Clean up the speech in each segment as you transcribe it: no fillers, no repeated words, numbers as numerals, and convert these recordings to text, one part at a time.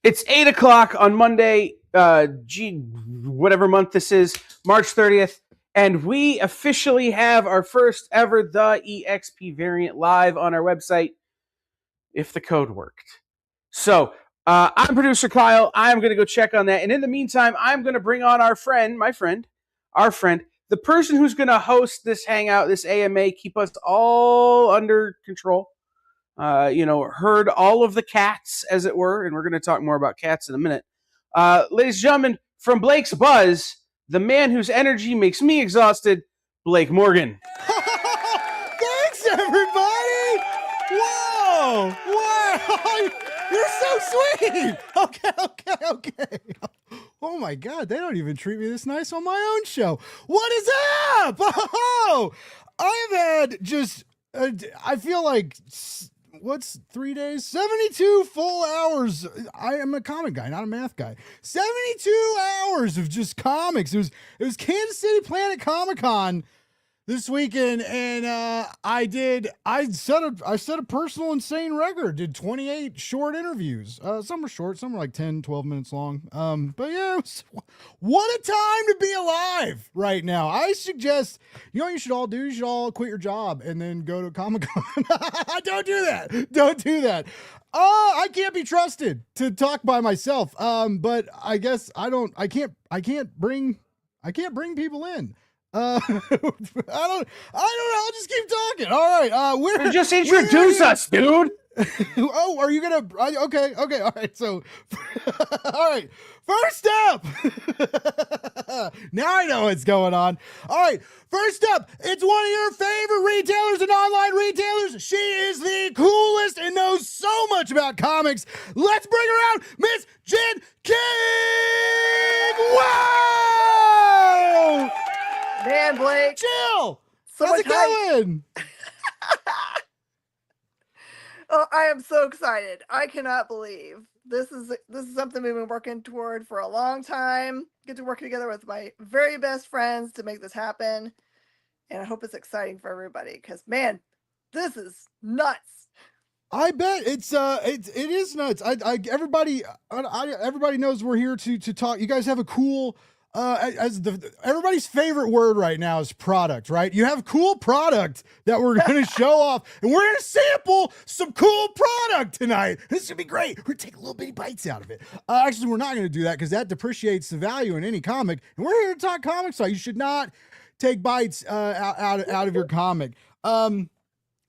It's 8 o'clock on Monday, whatever month this is, March 30th, and we officially have our first ever The EXP variant live on our website, if the code worked. So, I'm producer Kyle. I'm going to go check on that. And in the meantime, I'm going to bring on our friend, the person who's going to host this hangout, this AMA, keep us all under control. Herd all of the cats, as it were, and we're going to talk more about cats in a minute. Ladies and gentlemen, from Blake's Buzz, the man whose energy makes me exhausted, Blake Morgan. Thanks, everybody! Whoa! Wow! You're so sweet! Okay. Oh my God, they don't even treat me this nice on my own show. What is up? Oh, I've had just, I feel like, what's 3 days? 72 full hours. I am a comic guy, not a math guy. 72 hours of just comics. It was Kansas City Planet Comic-Con this weekend, and I set a personal insane record. Did 28 short interviews. Some were short, some were like 10, 12 minutes long. But yeah, what a time to be alive right now. I suggest, you know what you should all do? You should all quit your job and then go to Comic-Con. Don't do that. I can't be trusted to talk by myself. But I guess I can't bring people in. I don't know. I'll just keep talking. All right. Just introduce us, dude. Oh, are you gonna? Okay. All right. So, all right. First up. Now I know what's going on. All right. First up, it's one of your favorite retailers and online retailers. She is the coolest and knows so much about comics. Let's bring her out, Miss Jen King. Wow. Man, Blake. Chill. So How's it going? Oh, I am so excited. I cannot believe this is something we've been working toward for a long time. Get to work together with my very best friends to make this happen. And I hope it's exciting for everybody because, man, this is nuts. I bet it is nuts. Everybody knows we're here to talk. You guys have a cool, everybody's favorite word right now is product, right? You have cool product that we're going to show off, and we're going to sample some cool product tonight. This is going to be great. We're going to take little bitty bites out of it. Actually, we're not going to do that because that depreciates the value in any comic, and we're here to talk comics, so you should not take bites out of your comic.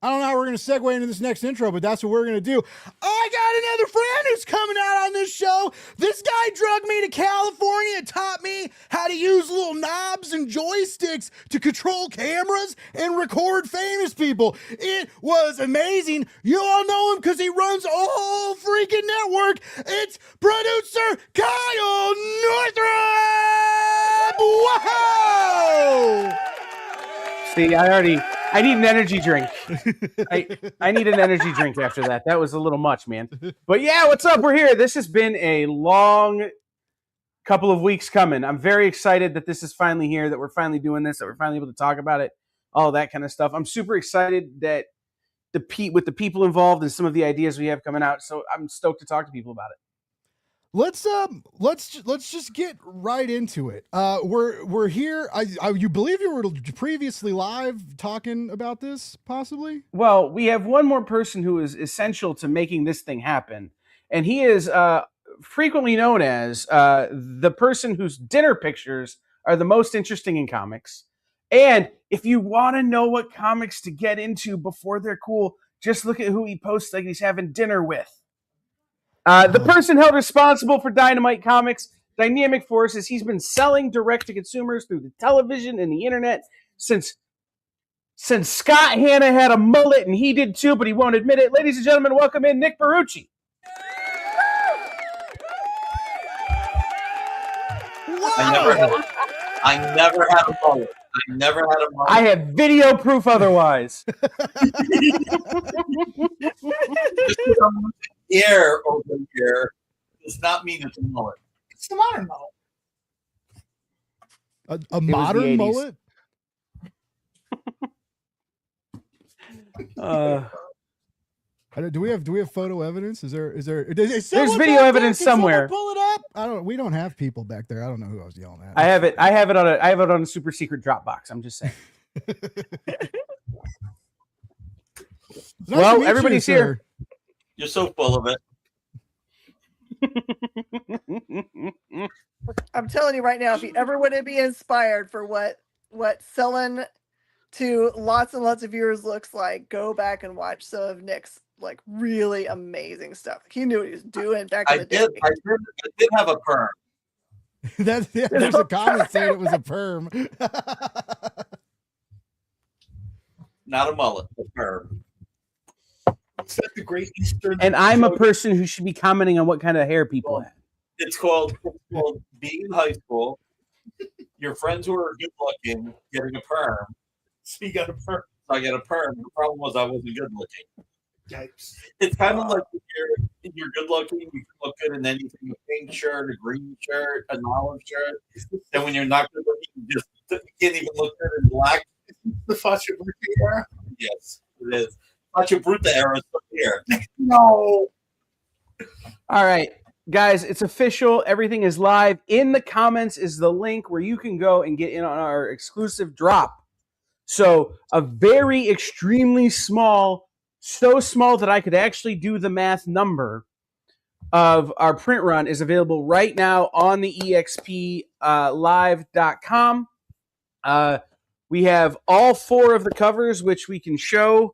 I don't know how we're going to segue into this next intro, but that's what we're going to do. I got another friend who's coming out on this show. This guy drugged me to California and taught me how to use little knobs and joysticks to control cameras and record famous people. It was amazing. You all know him because he runs a whole freaking network. It's producer Kyle Northrup. Whoa! See, I need an energy drink. I need an energy drink after that. That was a little much, man. But yeah, what's up? We're here. This has been a long couple of weeks coming. I'm very excited that this is finally here, that we're finally doing this, that we're finally able to talk about it, all that kind of stuff. I'm super excited that with the people involved and some of the ideas we have coming out. So I'm stoked to talk to people about it. Let's just get right into it. We're here. You believe you were previously live talking about this, possibly? Well, we have one more person who is essential to making this thing happen, and he is frequently known as the person whose dinner pictures are the most interesting in comics. And if you want to know what comics to get into before they're cool, just look at who he posts like he's having dinner with. The person held responsible for Dynamite Comics, Dynamic Forces, he's been selling direct to consumers through the television and the internet since Scott Hanna had a mullet, and he did too, but he won't admit it. Ladies and gentlemen, welcome in Nick Barucci. Wow. I never had a mullet. I have video proof otherwise. Air over here does not mean it's a mullet. It's the modern mullet. A modern mullet? Do we have photo evidence? Is There's someone video back there? evidence Can someone somewhere. pull it up. We don't have people back there. I don't know who I was yelling at. I have it on a super secret Dropbox. I'm just saying. Nice Well, to meet everybody's you, here. You're so full of it. I'm telling you right now, if you ever want to be inspired for what selling to lots and lots of viewers looks like, go back and watch some of Nick's like really amazing stuff. He knew what he was doing back in the day. I did have a perm. There's a comment saying it was a perm. Not a mullet, a perm. Is that the Great Eastern? And I'm a person who should be commenting on what kind of hair people have. It's called being in high school. Your friends who are good looking getting a perm. So you got a perm. I got a perm. The problem was I wasn't good looking. Yikes. It's kind of like if you're good looking, you can look good, and then you take a pink shirt, a green shirt, an olive shirt. Then when you're not good looking, you can't even look good in black. The Fascia Bruta era? Yes, it is. Fascia Bruta era is here. No. All right, guys, it's official. Everything is live. In the comments is the link where you can go and get in on our exclusive drop. So a very extremely small, so small that I could actually do the math number of our print run is available right now on the explive.com. We have all 4 of the covers, which we can show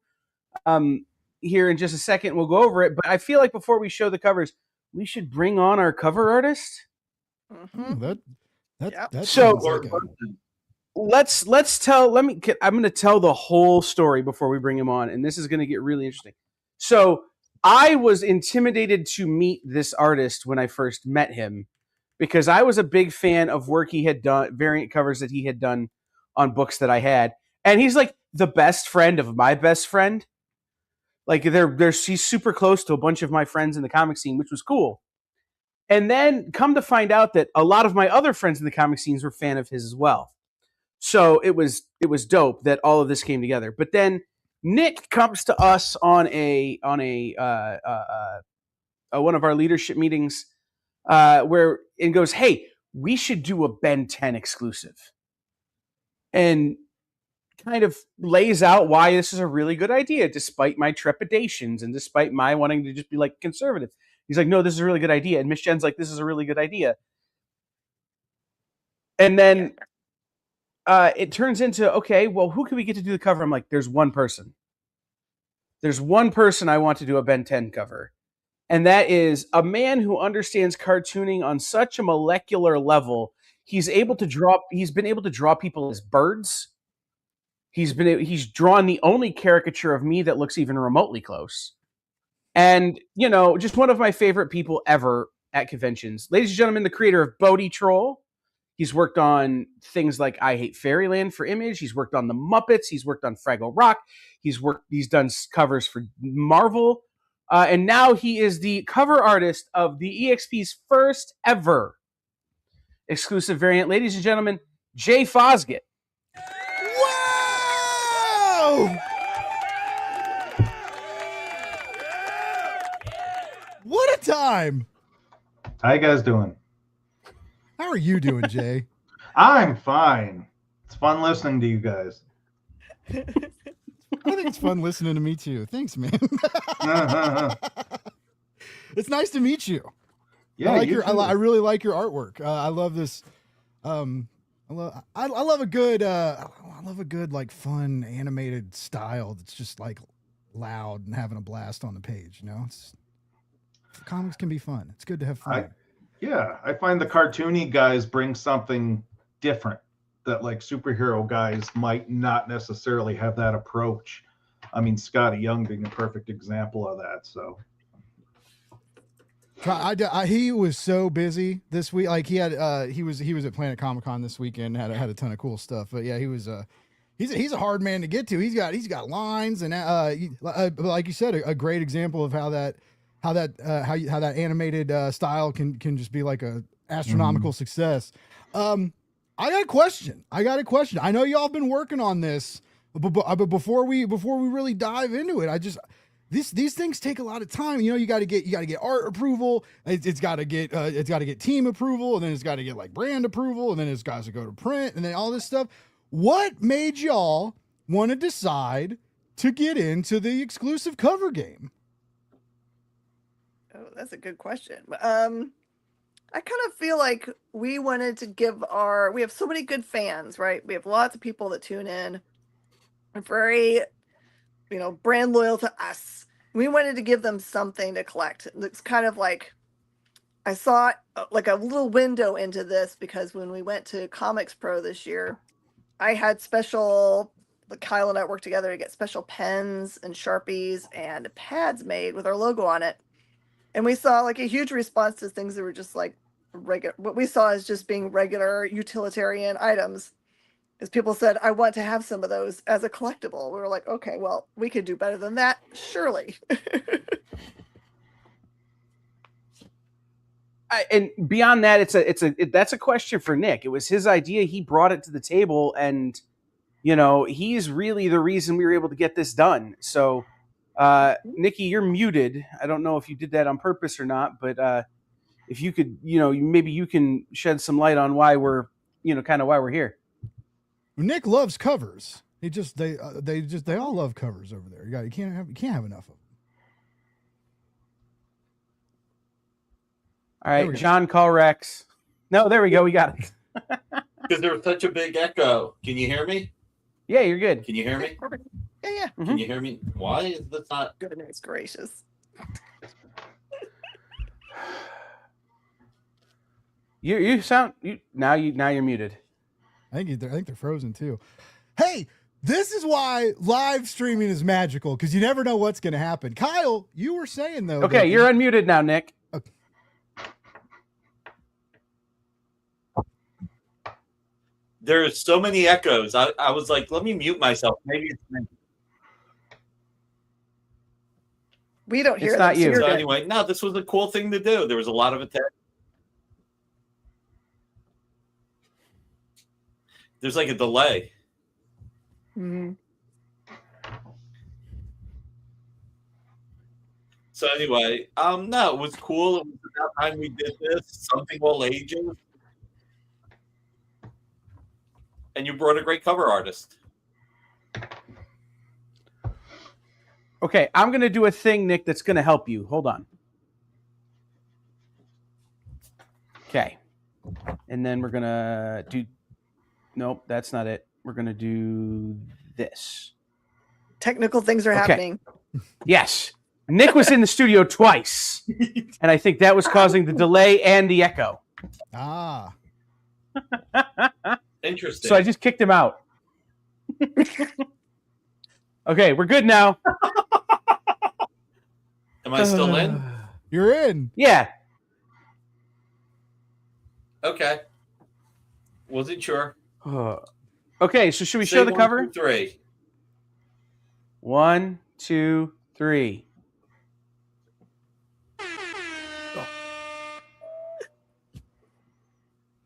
here in just a second. We'll go over it. But I feel like before we show the covers, we should bring on our cover artist. Mm-hmm. I'm going to tell the whole story before we bring him on, and this is going to get really interesting. So I was intimidated to meet this artist when I first met him because I was a big fan of work he had done, variant covers that he had done on books that I had. And he's like the best friend of my best friend. Like he's super close to a bunch of my friends in the comic scene, which was cool. And then come to find out that a lot of my other friends in the comic scenes were fan of his as well. So it was dope that all of this came together. But then Nick comes to us on one of our leadership meetings where and goes, "Hey, we should do a Ben 10 exclusive," and kind of lays out why this is a really good idea, despite my trepidations and despite my wanting to just be like conservative. He's like, "No, this is a really good idea," and Miss Jen's like, "This is a really good idea," and then. It turns into, okay, well, who can we get to do the cover? I'm like, there's one person. There's one person I want to do a Ben 10 cover. And that is a man who understands cartooning on such a molecular level. He's been able to draw people as birds. He's drawn the only caricature of me that looks even remotely close. And, just one of my favorite people ever at conventions. Ladies and gentlemen, the creator of Bodhi Troll. He's worked on things like I Hate Fairyland for Image. He's worked on The Muppets. He's worked on Fraggle Rock. He's done covers for Marvel. And now he is the cover artist of the EXP's first ever exclusive variant. Ladies and gentlemen, Jay Fosgett. Whoa! What a time! How you guys doing? How are you doing, Jay? I'm fine. It's fun listening to you guys. I think it's fun listening to me too. Thanks, man. It's nice to meet you. Yeah, I really like your artwork. I love this. I love a good like fun animated style that's just like loud and having a blast on the page. Comics can be fun. It's good to have fun. I find the cartoony guys bring something different that like superhero guys might not necessarily have that approach. I mean, Scotty Young being a perfect example of that. So he was so busy this week. Like he was at Planet Comic Con this weekend. Had a ton of cool stuff. But yeah, he was he's a hard man to get to. He's got lines and like you said, a great example of how that animated style can just be like a astronomical success. I got a question. I know y'all have been working on this, but before we really dive into it, these things take a lot of time. You got to get art approval. It's got to get team approval, and then it's got to get like brand approval, and then it's got to go to print, and then all this stuff. What made y'all want to decide to get into the exclusive cover game? Oh, that's a good question. I kind of feel like we wanted to we have so many good fans, right? We have lots of people that tune in, are very, brand loyal to us. We wanted to give them something to collect. It's kind of like, I saw like a little window into this because when we went to Comics Pro this year, I had Kyle and I worked together to get special pens and Sharpies and pads made with our logo on it. And we saw like a huge response to things that were just like regular, what we saw as just being regular utilitarian items. Is people said, I want to have some of those as a collectible. We were like, okay, well, we could do better than that, surely. And beyond that, that's a question for Nick. It was his idea. He brought it to the table, and he's really the reason we were able to get this done. So, Nikki, you're muted. I don't know if you did that on purpose or not, but if you could, maybe you can shed some light on why we're here. Nick loves covers. They all love covers over there. You can't have enough of them. All right, John, call Rex. No, there we go. We got it. Because there was such a big echo. Can you hear me? Yeah, you're good. Can you hear me? Perfect. Yeah. Mm-hmm. Can you hear me? Why is this not? Goodness gracious. You sound now you're muted. I think they're frozen too. Hey, this is why live streaming is magical, because you never know what's going to happen. Kyle, you were saying though. Okay, you're unmuted now, Nick. Okay. There's so many echoes. I was like, let me mute myself. Maybe it's me. We don't hear It's not you. So anyway, no, this was a cool thing to do. There was a lot of attention. There's like a delay. Mm-hmm. So anyway, no, it was cool. It was about time we did this. Something all ages. And you brought a great cover artist. Okay, I'm going to do a thing, Nick, that's going to help you. Hold on. Okay. And then we're going to do... Nope, that's not it. We're going to do this. Technical things are happening. Yes. Nick was in the studio twice. And I think that was causing the delay and the echo. Ah. Interesting. So I just kicked him out. Okay, we're good now. Am I still in? You're in. Yeah. Okay. Wasn't sure. Okay, so should we show the cover? 1, 2, 3. 1, 2, 3.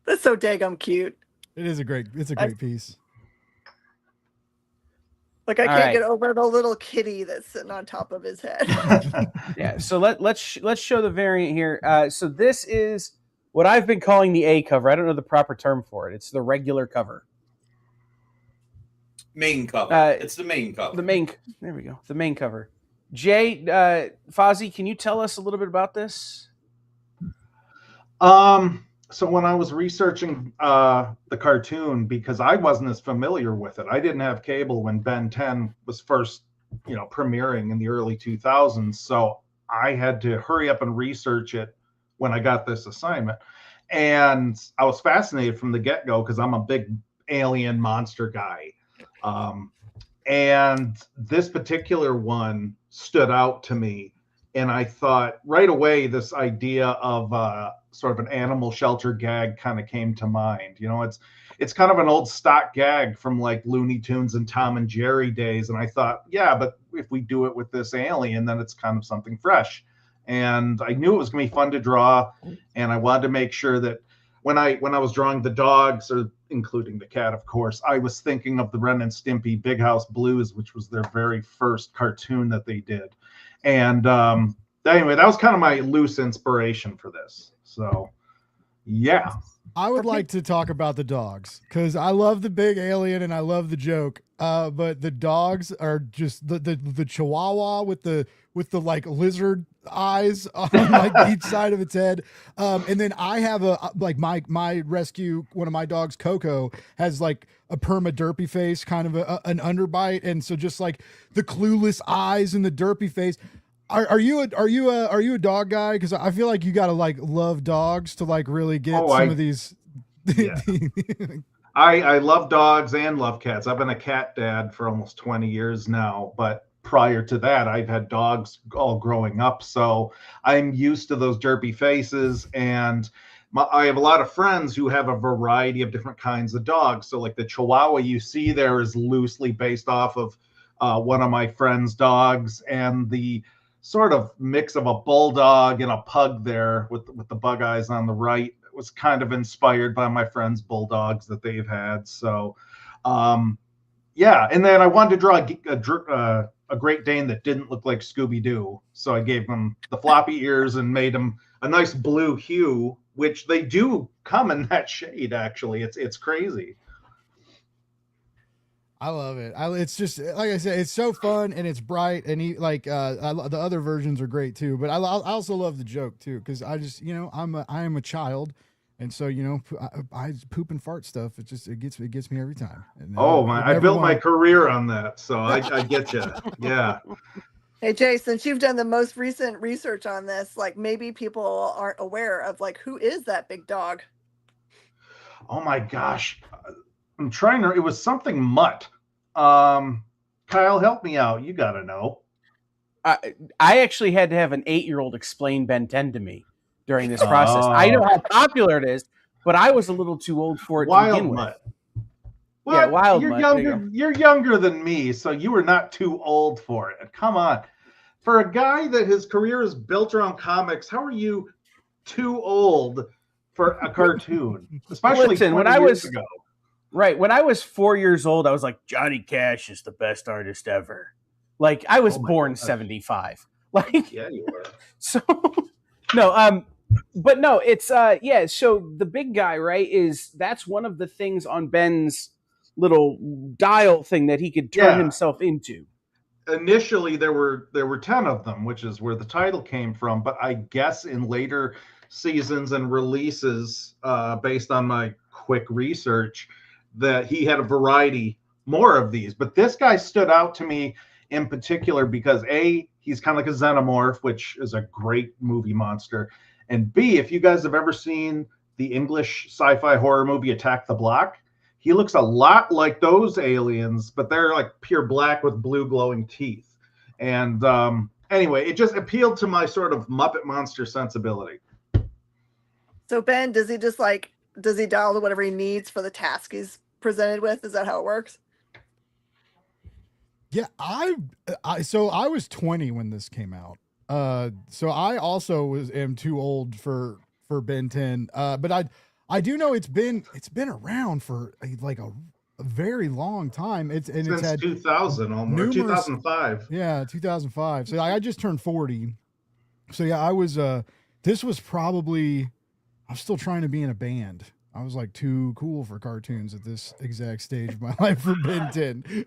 That's so daggum cute. It's a great piece. Like I can't get over the little kitty that's sitting on top of his head. Yeah, so let's show the variant here. So this is what I've been calling the A cover. I don't know the proper term for it. It's the regular cover. Main cover. It's the main cover. There we go. The main cover. Jay, Fozzie, can you tell us a little bit about this? So when I was researching the cartoon, because I wasn't as familiar with it, I didn't have cable when Ben 10 was first, premiering in the early 2000s. So I had to hurry up and research it when I got this assignment. And I was fascinated from the get-go because I'm a big alien monster guy. And this particular one stood out to me. And I thought right away, this idea of sort of an animal shelter gag kind of came to mind. It's kind of an old stock gag from like Looney Tunes and Tom and Jerry days. And I thought, yeah, but if we do it with this alien, then it's kind of something fresh. And I knew it was going to be fun to draw. And I wanted to make sure that when I was drawing the dogs, or including the cat, of course, I was thinking of the Ren and Stimpy Big House Blues, which was their very first cartoon that they did. And anyway, that was kind of my loose inspiration for this. So, yeah. I would like to talk about the dogs because I love the big alien and I love the joke. But the dogs are just the Chihuahua with the like lizard eyes on like each side of its head. And then I have a like my rescue, one of my dogs, Coco, has like a perma derpy face, kind of an underbite, and so just like the clueless eyes and the derpy face. Are you a dog guy? Because I feel like you gotta like love dogs to like really get of these. Yeah. I love dogs and love cats. I've been a cat dad for almost 20 years now, but prior to that, I've had dogs all growing up, so I'm used to those derpy faces. And I have a lot of friends who have a variety of different kinds of dogs. So like the Chihuahua you see there is loosely based off of one of my friend's dogs, and the sort of mix of a bulldog and a pug there with the bug eyes on the right was kind of inspired by my friends' bulldogs that they've had. So, yeah. And then I wanted to draw a Great Dane that didn't look like Scooby-Doo. So I gave him the floppy ears and made him a nice blue hue, which they do come in that shade. Actually, it's crazy. I love it. It's just like I said, it's so fun and it's bright, and the other versions are great too. But I also love the joke too, because I just I am a child, and so I poop and fart stuff. It gets me every time. And, I built my career on that, so I get you. Yeah. Hey Jay, since you've done the most recent research on this, like maybe people aren't aware of like who is that big dog? Oh my gosh. I'm trying to. It was something mutt. Kyle, help me out. You got to know. I actually had to have an 8-year-old explain Ben 10 to me during this process. I know how popular it is, but I was a little too old for it to begin mutt. with. What? Yeah, wild you're mutt. Younger. You're younger than me, so you were not too old for it. Come on. For a guy that his career is built around comics, how are you too old for a cartoon? Especially 20 years ago. Right. When I was 4 years old, I was like, Johnny Cash is the best artist ever. Like, I was born 75. Like, yeah, you were. So, no, but no, it's, yeah. So the big guy, right, that's one of the things on Ben's little dial thing that he could turn himself into. Initially, there were 10 of them, which is where the title came from. But I guess in later seasons and releases, based on my quick research, that he had a variety more of these. But this guy stood out to me in particular because A, he's kind of like a xenomorph, which is a great movie monster. And B, if you guys have ever seen the English sci-fi horror movie Attack the Block, he looks a lot like those aliens, but they're like pure black with blue glowing teeth. And anyway, it just appealed to my sort of Muppet monster sensibility. So Ben, does he dial to whatever he needs for the task he's presented with? Is that how it works? Yeah, so I was 20 when this came out. So I also am too old for Ben 10. But I do know it's been around for like a very long time. It's had 2000 almost, 2005. Yeah, 2005. So I just turned 40. So yeah, I was this was probably, I was still trying to be in a band. I was like too cool for cartoons at this exact stage of my life for Ben 10.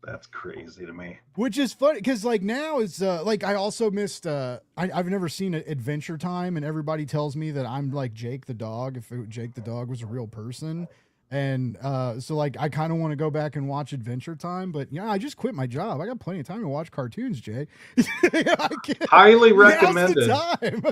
That's crazy to me. Which is funny because like now it's like I also missed I've never seen Adventure Time, and everybody tells me that I'm like Jake the dog if Jake the dog was a real person. And so like I kind of want to go back and watch Adventure Time, but yeah, I just quit my job. I got plenty of time to watch cartoons, Jay. Highly recommended. Time.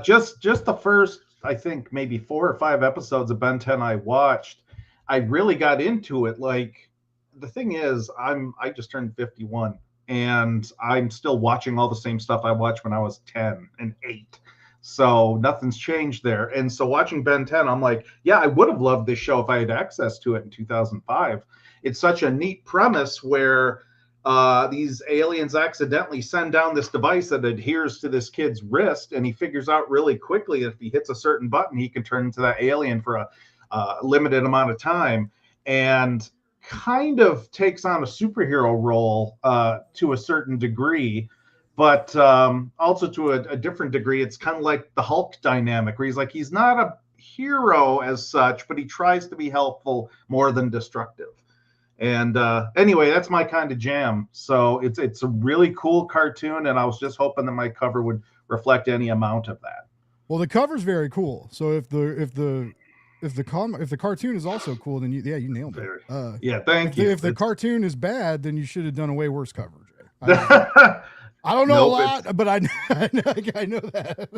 Just the first, I think maybe 4 or 5 episodes of Ben 10 I watched, I really got into it. Like the thing is, I just turned 51 and I'm still watching all the same stuff I watched when I was 10 and 8. So nothing's changed there. And so watching Ben 10, I'm like, yeah, I would have loved this show if I had access to it in 2005. It's such a neat premise where these aliens accidentally send down this device that adheres to this kid's wrist, and he figures out really quickly that if he hits a certain button, he can turn into that alien for a limited amount of time. And kind of takes on a superhero role to a certain degree, but also to a different degree. It's kind of like the Hulk dynamic, where he's like, he's not a hero as such, but he tries to be helpful more than destructive. And anyway, that's my kind of jam. So it's a really cool cartoon, and I was just hoping that my cover would reflect any amount of that. Well, the cover's very cool. So if the cartoon is also cool, then you nailed it. Yeah, thank you. If the cartoon is bad, then you should have done a way worse cover, Jay. I don't know a lot, but I know that.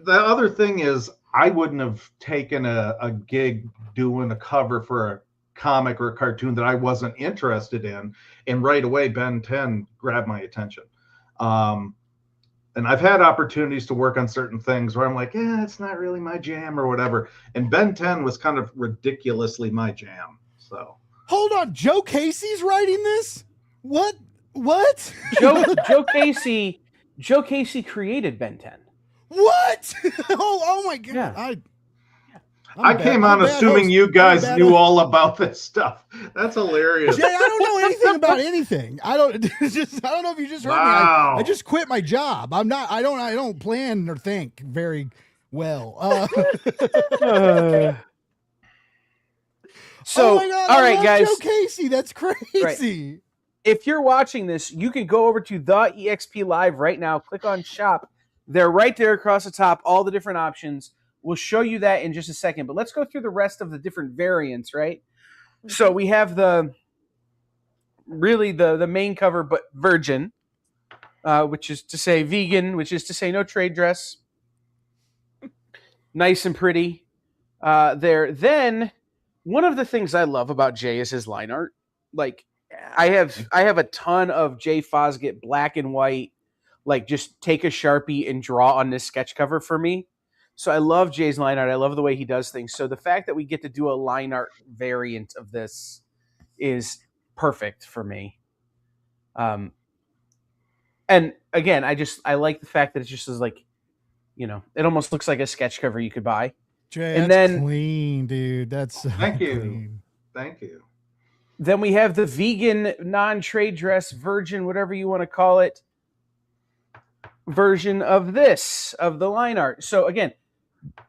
The other thing is, I wouldn't have taken a gig doing a cover for a comic or a cartoon that I wasn't interested in, and right away Ben 10 grabbed my attention. And I've had opportunities to work on certain things where I'm like, it's not really my jam or whatever. And Ben 10 was kind of ridiculously my jam. So hold on, Joe Casey's writing this? What? Joe Casey created Ben 10. What? oh my God. Yeah. I came on assuming you guys knew all about this stuff. That's hilarious. Jay, I don't know anything about anything. I don't know if you just heard me. I just quit my job. I don't plan or think very well. So, oh my God, all right, guys. Joe Casey, that's crazy. Right. If you're watching this, you can go over to the EXP Live right now. Click on Shop. They're right there across the top, all the different options. We'll show you that in just a second, but let's go through the rest of the different variants, right? So we have the main cover, but virgin, which is to say vegan, which is to say no trade dress. Nice and pretty there. Then one of the things I love about Jay is his line art. Like, I have a ton of Jay Fosgate black and white, like just take a Sharpie and draw on this sketch cover for me. So I love Jay's line art. I love the way he does things. So the fact that we get to do a line art variant of this is perfect for me. And again, I like the fact that it just is like, it almost looks like a sketch cover you could buy. Jay, and that's clean, dude. That's thank you. Clean. Thank you. Then we have the vegan non-trade dress virgin, whatever you want to call it, version of the line art. So again,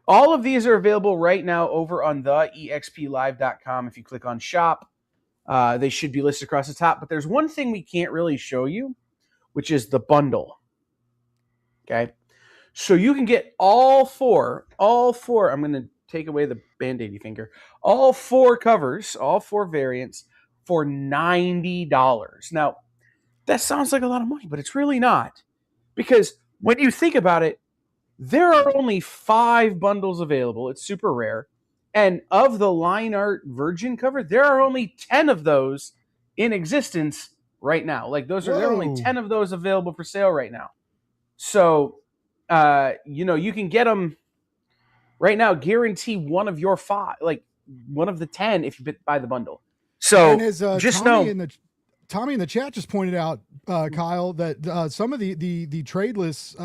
all of these are available right now over on the explive.com. If you click on shop, they should be listed across the top. But there's one thing we can't really show you, which is the bundle. Okay. So you can get all four. I'm going to take away the Band-Aid finger. All four covers, all four variants for $90. Now, that sounds like a lot of money, but it's really not. Because when you think about it, there are only 5 bundles available. It's super rare. And of the line art virgin cover, there are only 10 of those in existence right now. Like there are only 10 of those available for sale right now. So, you can get them right now, guarantee one of your 5, like one of the 10 if you buy the bundle. So and as, just Tommy in the chat just pointed out, Kyle, that some of the tradeless,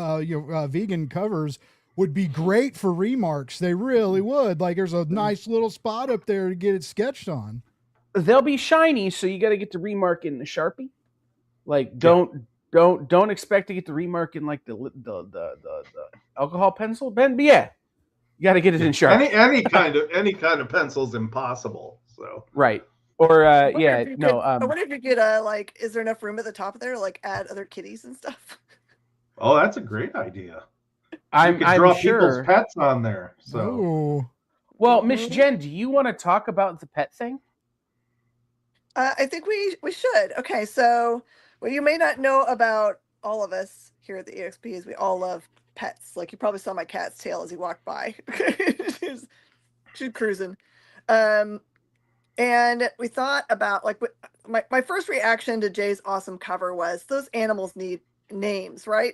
vegan covers would be great for remarks. They really would. Like, there's a nice little spot up there to get it sketched on. They'll be shiny, so you got to get the remark in the Sharpie. Like, don't expect to get the remark in like the alcohol pencil, Ben. But yeah, you got to get it in Sharpie. Any kind of pencil is impossible. So right. Or I wonder if you could is there enough room at the top of there to like add other kitties and stuff? Oh, that's a great idea. I'm draw sure people's pets on there. So Ooh. Well, Miss Jen, do you want to talk about the pet thing? I think we should. Okay, so what you may not know about all of us here at the EXP is we all love pets. Like, you probably saw my cat's tail as he walked by. she's cruising. And we thought about, like, my first reaction to Jay's awesome cover was those animals need names, right?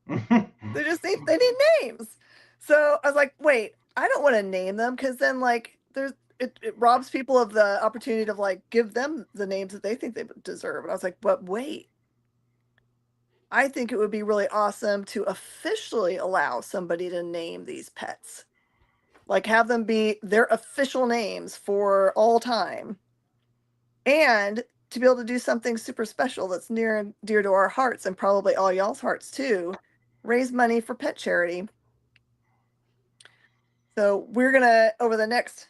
they need names. So I was like, wait, I don't want to name them, because then like it robs people of the opportunity to like give them the names that they think they deserve. And I was like, but wait, I think it would be really awesome to officially allow somebody to name these pets. Like, have them be their official names for all time. and to be able to do something super special that's near and dear to our hearts and probably all y'all's hearts too, raise money for pet charity. So we're gonna, over the next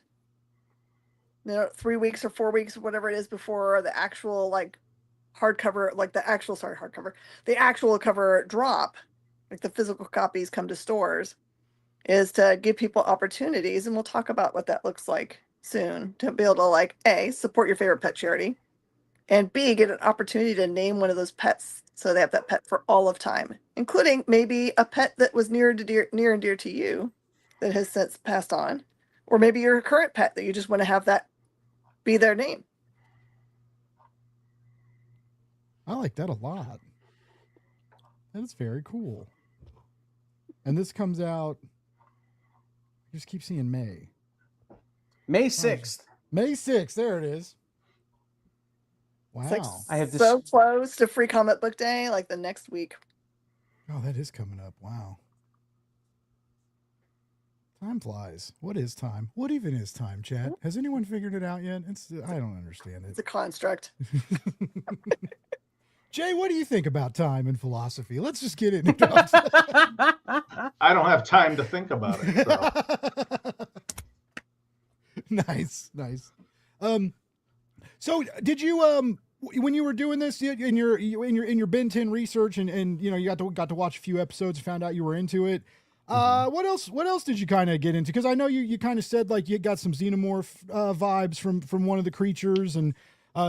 3 weeks or 4 weeks, whatever it is before the actual like hardcover, like the actual the actual cover drop, like the physical copies come to stores, is to give people opportunities, and we'll talk about what that looks like soon, to be able to like A, support your favorite pet charity, and B, get an opportunity to name one of those pets so they have that pet for all of time, including maybe a pet that was near and dear to you that has since passed on, or maybe your current pet that you just want to have that be their name. I like that a lot. That is very cool. And this comes out, I just keep seeing May. May 6th. May 6th, there it is. Wow. It's like I have this. so close to Free Comic Book Day, like the next week. Oh, that is coming up. Wow. Time flies. What is time? What even is time, chat? Has anyone figured it out yet? I don't understand It's it. a construct. Jay, what do you think about time and philosophy? Let's just get into it. I don't have time to think about it. So. Nice. So did you when you were doing this in your Ben 10 research and you know you got to watch a few episodes and found out you were into it? What else did you kind of get into? Because I know you kind of said like you got some xenomorph vibes from one of the creatures, and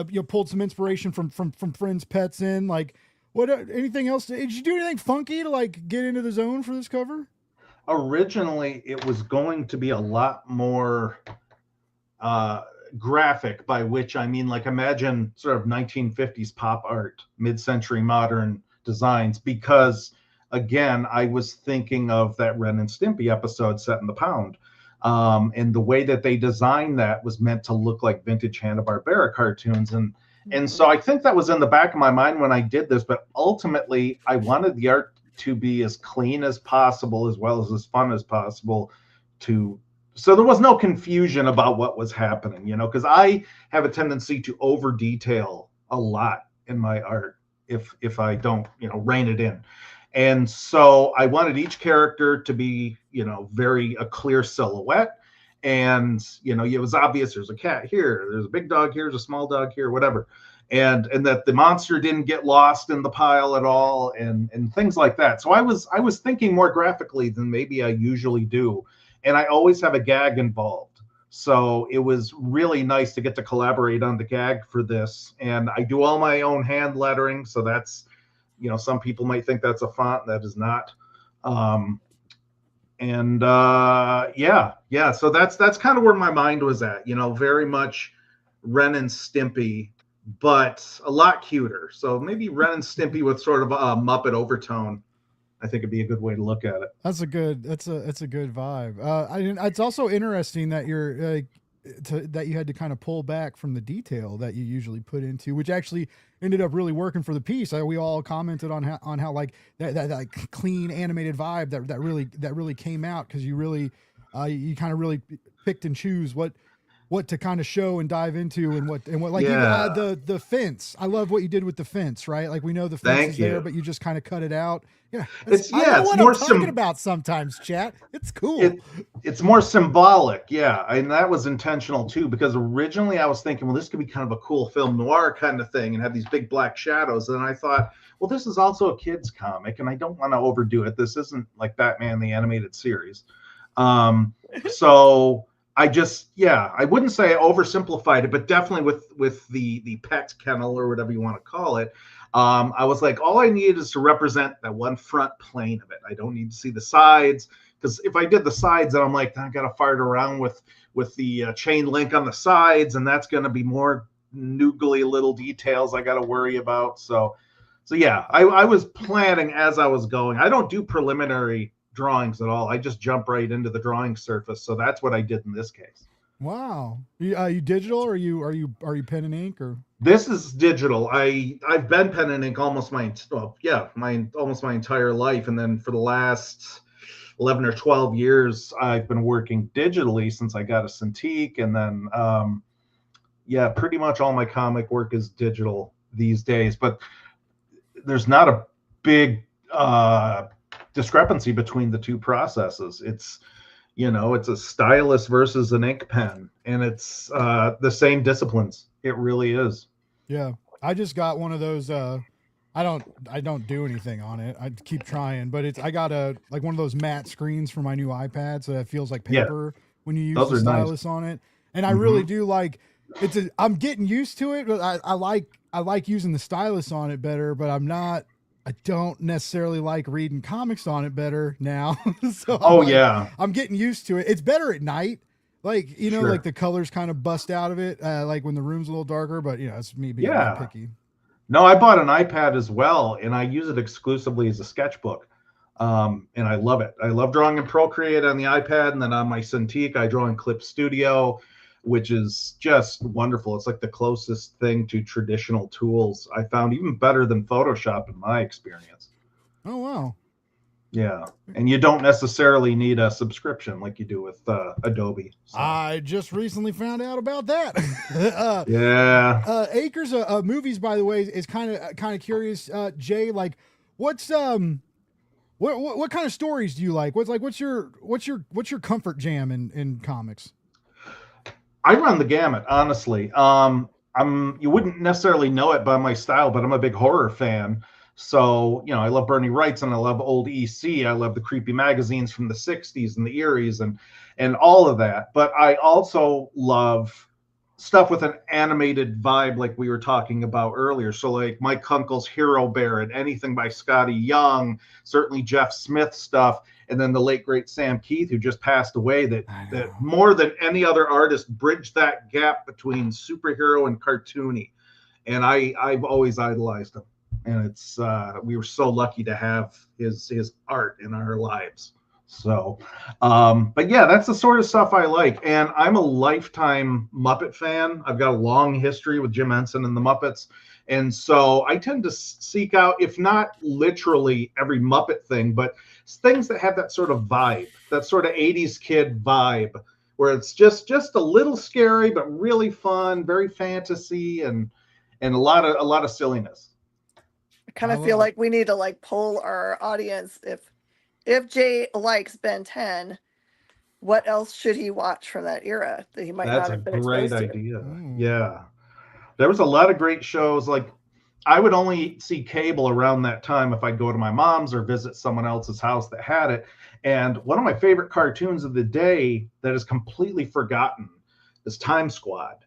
you pulled some inspiration from friends' pets in. Like, what anything else? Did you do anything funky to like get into the zone for this cover? Originally, it was going to be a lot more graphic, by which I mean, like, imagine sort of 1950s pop art, mid-century modern designs, because again, I was thinking of that Ren and Stimpy episode set in the Pound. And the way that they designed that was meant to look like vintage Hanna-Barbera cartoons. And so I think that was in the back of my mind when I did this, but ultimately I wanted the art to be as clean as possible, as well as fun as possible, so there was no confusion about what was happening, you know, because I have a tendency to over detail a lot in my art if I don't, you know, rein it in. And so I wanted each character to be, you know, a clear silhouette. And, you know, it was obvious there's a cat here, there's a big dog here, there's a small dog here, whatever. And that the monster didn't get lost in the pile at all, and things like that. So I was thinking more graphically than maybe I usually do. And I always have a gag involved. So it was really nice to get to collaborate on the gag for this. And I do all my own hand lettering. So that's, you know, some people might think that's a font. That is not. Yeah. So that's kind of where my mind was at, you know, very much Ren and Stimpy, but a lot cuter. So maybe Ren and Stimpy with sort of a Muppet overtone. I think it'd be a good way to look at it. That's a good vibe. It's also interesting that that you had to kind of pull back from the detail that you usually put into, which actually ended up really working for the piece. We all commented on how like that like clean animated vibe that really came out, because you really you kind of really picked and choose what to kind of show and dive into, and what like yeah. the fence. I love what you did with the fence, right? Like we know the fence is there, but you just kind of cut it out. Yeah, I know what I'm talking about sometimes, chat. It's cool. It's more symbolic, yeah, and that was intentional too, because originally I was thinking, well, this could be kind of a cool film noir kind of thing and have these big black shadows. And I thought, well, this is also a kid's comic, and I don't want to overdo it. This isn't like Batman the Animated Series. So I just, I wouldn't say I oversimplified it, but definitely with the pet kennel or whatever you want to call it. I was like, all I need is to represent that one front plane of it. I don't need to see the sides, because if I did the sides, then I'm like, I got to fart around with the chain link on the sides, and that's going to be more noogly little details I got to worry about. So yeah, I was planning as I was going. I don't do preliminary drawings at all. I just jump right into the drawing surface. So that's what I did in this case. Wow. You digital, or are you pen and ink, or? This is digital. I've been pen and ink almost my entire life, and then for the last 11 or 12 years I've been working digitally since I got a Cintiq, and then Yeah, pretty much all my comic work is digital these days, but there's not a big discrepancy between the two processes. It's, it's a stylus versus an ink pen, and it's the same disciplines. It really is. Yeah. I just got one of those I don't do anything on it. I keep trying, but I got like one of those matte screens for my new iPad, so it feels like Yeah, paper when you use those the are nice. stylus on it. And I really do like I'm getting used to it, but I like using the stylus on it better, but I don't necessarily like reading comics on it better now. So I'm getting used to it. It's better at night. Like, Sure. like the colors kind of bust out of it, like when the room's a little darker, but it's me being nitpicky. No, I bought an iPad as well, and I use it exclusively as a sketchbook. And I love it. I love drawing in Procreate on the iPad, and then on my Cintiq, I draw in Clip Studio, which is just wonderful. It's like the closest thing to traditional tools I found, even better than Photoshop in my experience. Oh, wow. Yeah. And you don't necessarily need a subscription like you do with Adobe. So. I just recently found out about that. Acres of movies, by the way, is kind of curious. Jay, like, what's what kind of stories do you like? What's your comfort jam in comics? I run the gamut, honestly. You wouldn't necessarily know it by my style, but I'm a big horror fan. So, I love Bernie Wrightson, I love old EC, I love the creepy magazines from the 60s and the Eries and all of that. But I also love stuff with an animated vibe like we were talking about earlier. So like Mike Kunkel's Hero Bear and anything by Scotty Young, certainly Jeff Smith stuff, and then the late great Sam Keith, who just passed away, that more than any other artist bridged that gap between superhero and cartoony. And I've always idolized him. And it's we were so lucky to have his art in our lives. So, but yeah, that's the sort of stuff I like. And I'm a lifetime Muppet fan. I've got a long history with Jim Henson and the Muppets. And so I tend to seek out, if not literally every Muppet thing, but things that have that sort of vibe, that sort of 80s kid vibe, where it's just a little scary, but really fun, very fantasy, and a lot of silliness. I kind of feel like we need to like poll our audience. If Jay likes Ben 10, what else should he watch from that era that he might not have been exposed to? That's a great idea. Yeah. There was a lot of great shows. Like, I would only see cable around that time if I'd go to my mom's or visit someone else's house that had it. And one of my favorite cartoons of the day that is completely forgotten is Time Squad.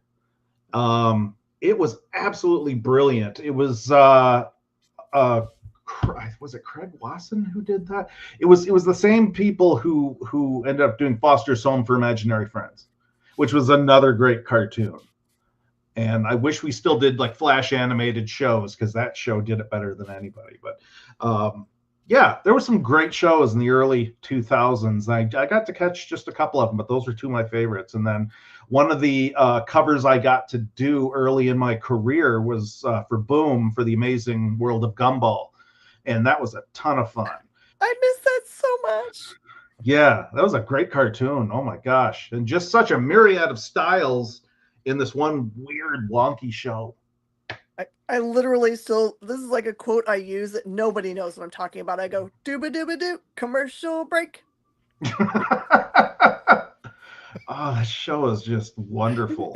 It was absolutely brilliant. It was it Craig Wasson who did that? It was the same people who ended up doing Foster's Home for Imaginary Friends, which was another great cartoon. And I wish we still did like flash animated shows, because that show did it better than anybody. But yeah, there were some great shows in the early 2000s. I got to catch just a couple of them, but those were two of my favorites. And then one of the covers I got to do early in my career was for Boom, for The Amazing World of Gumball. And that was a ton of fun. I miss that so much. Yeah, that was a great cartoon. Oh my gosh. And just such a myriad of styles in this one weird wonky show. I literally still, this is like a quote I use that nobody knows what I'm talking about. I go, dooba dooba doo, commercial break. Oh, that show is just wonderful.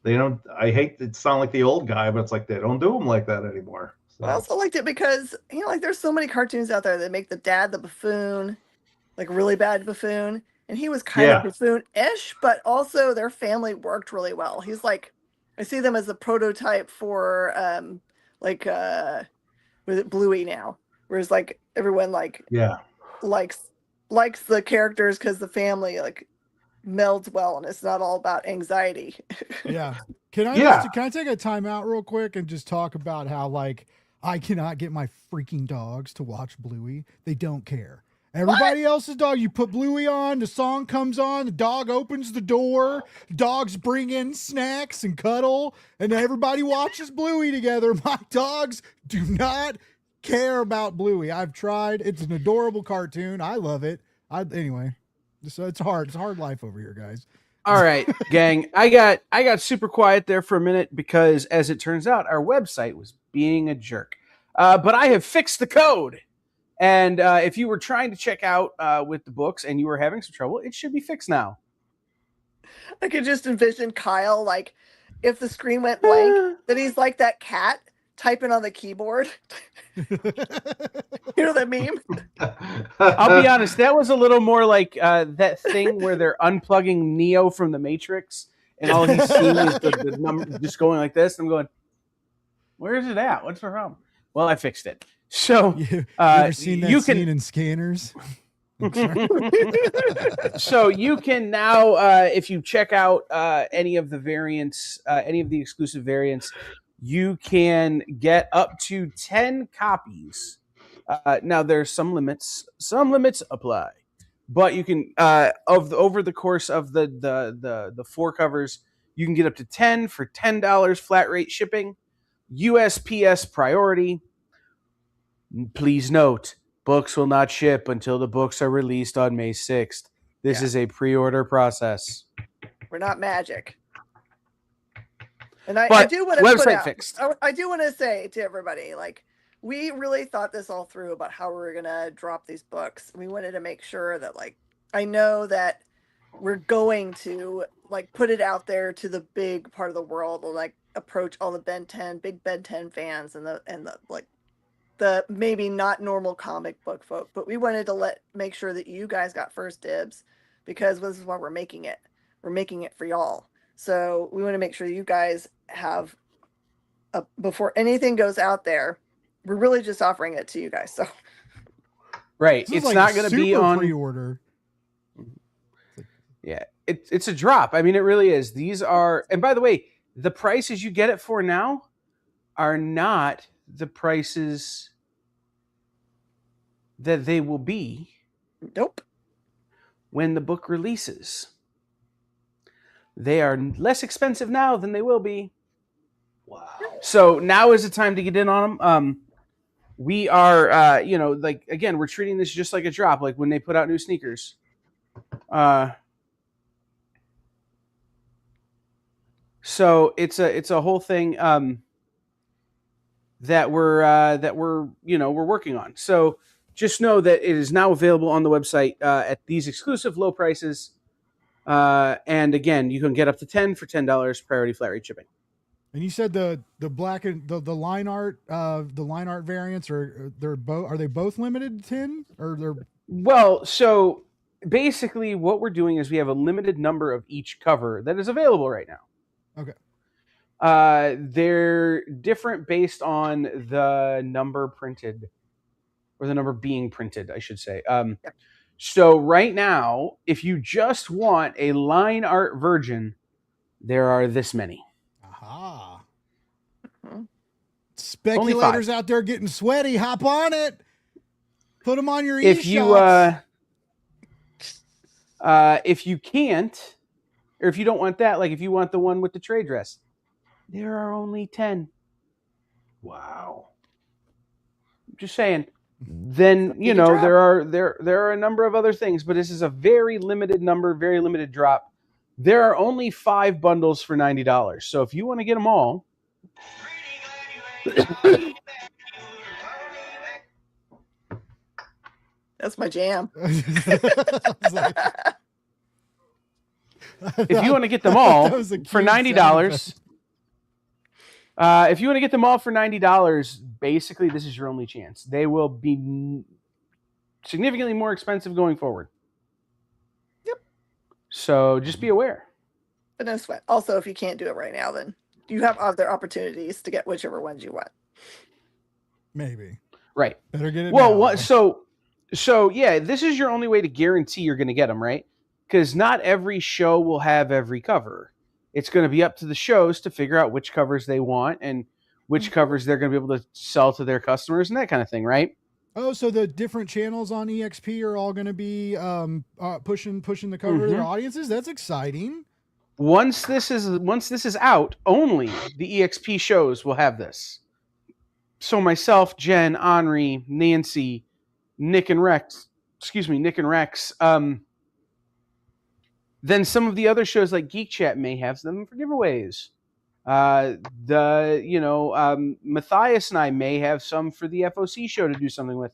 I hate to sound like the old guy, but it's like they don't do them like that anymore. So. I also liked it because, like there's so many cartoons out there that make the dad the buffoon, like really bad buffoon. And he was kind of buffoon-ish, but also their family worked really well. He's like, I see them as a prototype for with it Bluey now. Whereas like everyone likes the characters because the family like melds well and it's not all about anxiety. Yeah. Can I take a time out real quick and just talk about how like I cannot get my freaking dogs to watch Bluey. They don't care. Everybody else's dog, you put Bluey on, the song comes on, the dog opens the door, dogs bring in snacks and cuddle, and everybody watches Bluey together. My dogs do not care about Bluey. I've tried. It's an adorable cartoon. I love it. Anyway, so it's hard. It's a hard life over here, guys. All right, gang. I got super quiet there for a minute because, as it turns out, our website was being a jerk. But I have fixed the code, and if you were trying to check out with the books and you were having some trouble, it should be fixed now. I could just envision Kyle, like, if the screen went blank, that he's like that cat typing on the keyboard. You know that meme? I'll be honest, that was a little more like that thing where they're unplugging Neo from the Matrix, and all he's seeing is the number just going like this. I'm going, where is it at? What's the problem? Well, I fixed it. So You ever seen that you scene in Scanners? So you can now, if you check out any of the variants, any of the exclusive variants, you can get up to 10 copies. Now there's some limits. Some limits apply, but you can over the course of the 4 covers, you can get up to 10 for $10 flat rate shipping, USPS priority. Please note, books will not ship until the books are released on May 6th. This is a pre-order process. We're not magic. And I do want to put out, fixed. I do want to say to everybody, like, we really thought this all through about how we were going to drop these books. We wanted to make sure that, like, I know that we're going to, like, put it out there to the big part of the world, and, like, approach all the big Ben 10 fans and the like, the maybe not normal comic book folk, but we wanted to make sure that you guys got first dibs, because this is why we're making it. We're making it for y'all. So we want to make sure you guys have before anything goes out there. We're really just offering it to you guys. So right, it's like not going to be on pre-order. Yeah, it's a drop. I mean, it really is. These are, and by the way, the prices you get it for now are not the prices that they will be. Nope. When the book releases. They are less expensive now than they will be. Wow. So now is the time to get in on them. We are, like, again, we're treating this just like a drop, like when they put out new sneakers. So it's a whole thing that we're working on. So just know that it is now available on the website at these exclusive low prices. And again, you can get up to 10 for $10 priority flat rate shipping. And you said the black and the line art variants are they both limited to 10, or they're well, so basically what we're doing is we have a limited number of each cover that is available right now. Okay. They're different based on the number printed, or the number being printed, I should say. Yep. So right now, if you just want a line art version, there are this many. Aha. Mm-hmm. Speculators out there getting sweaty. Hop on it. Put them on your if you if you can't, or if you don't want that, like if you want the one with the trade dress, there are only 10. Wow. Just saying. Then there are a number of other things, but this is a very limited number, very limited drop. There are only 5 bundles for $90. So if you want to get them all, that's my jam. If you want to get them all for $90, if you want to get them all for $90, basically this is your only chance. They will be significantly more expensive going forward. Yep. So just be aware. But no sweat. Also, if you can't do it right now, then you have other opportunities to get whichever ones you want. Maybe. Right. Better get it. Well, what? So yeah, this is your only way to guarantee you're going to get them, right? Because not every show will have every cover. It's going to be up to the shows to figure out which covers they want and which covers they're going to be able to sell to their customers and that kind of thing, right? Oh, so the different channels on EXP are all going to be pushing the cover to their audiences. That's exciting. Once this is out, only the EXP shows will have this. So myself, Jen, Henri, Nancy, Nick and Rex, then some of the other shows like Geek Chat may have them for giveaways. Matthias and I may have some for the FOC show to do something with.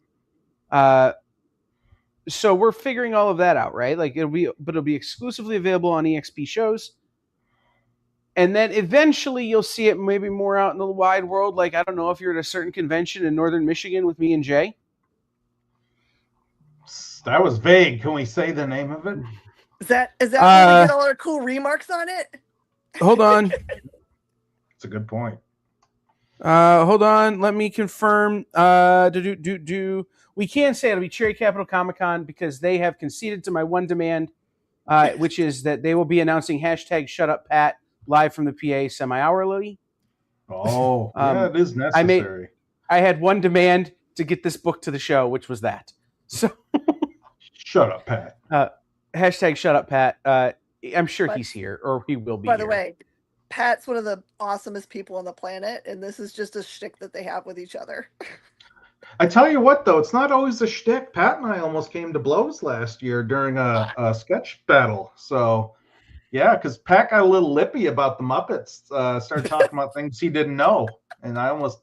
So we're figuring all of that out, right? Like it'll be exclusively available on EXP shows. And then eventually you'll see it maybe more out in the wide world. Like, I don't know if you're at a certain convention in Northern Michigan with me and Jay. That was vague. Can we say the name of it? Is that where we get all our cool remarks on it? Hold on. It's a good point. Hold on. Let me confirm. We can't say it'll be Cherry Capital Comic Con because they have conceded to my one demand, which is that they will be announcing hashtag Shut Up Pat live from the PA semi-hourly. Oh, yeah, it is necessary. I had one demand to get this book to the show, which was that. So, Shut Up Pat. Hashtag Shut Up Pat. I'm sure he's here, or he will be. By the way, Pat's one of the awesomest people on the planet, and this is just a shtick that they have with each other. I tell you what, though, it's not always a shtick. Pat and I almost came to blows last year during a sketch battle. So, yeah, because Pat got a little lippy about the Muppets. Started talking about things he didn't know, and I almost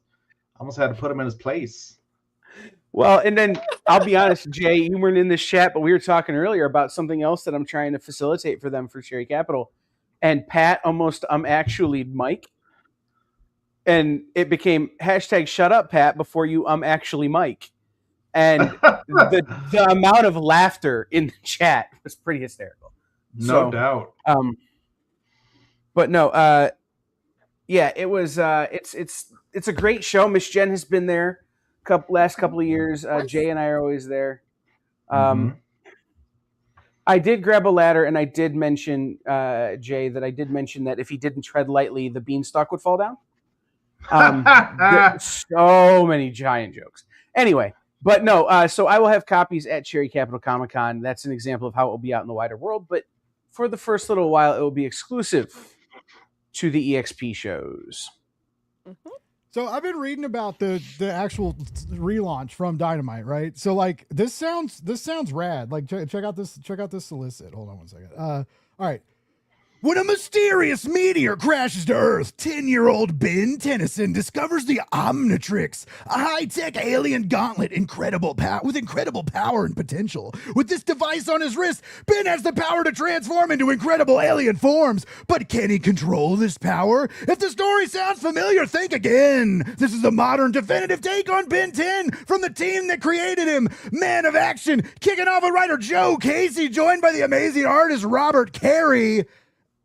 had to put him in his place. Well, and then I'll be honest, Jay, you weren't in this chat, but we were talking earlier about something else that I'm trying to facilitate for them for Cherry Capital. And Pat almost actually Mike. And it became hashtag Shut Up Pat before you actually Mike. And the amount of laughter in the chat was pretty hysterical. No doubt. But no, yeah, it was it's a great show. Miss Jen has been there last couple of years. Jay and I are always there. I did grab a ladder, and I did mention, Jay, that if he didn't tread lightly, the beanstalk would fall down. So many giant jokes. Anyway, but no, so I will have copies at Cherry Capital Comic Con. That's an example of how it will be out in the wider world. But for the first little while, it will be exclusive to the EXP shows. Mm-hmm. So I've been reading about the actual relaunch from Dynamite, right? So like this sounds rad. Like check out this solicit. Hold on one second. All right. When a mysterious meteor crashes to Earth, 10-year-old Ben Tennyson discovers the Omnitrix, a high-tech alien gauntlet with incredible power and potential. With this device on his wrist, Ben has the power to transform into incredible alien forms. But can he control this power? If the story sounds familiar, think again. This is a modern, definitive take on Ben 10 from the team that created him. Man of action, kicking off with writer Joe Casey, joined by the amazing artist Robert Carey.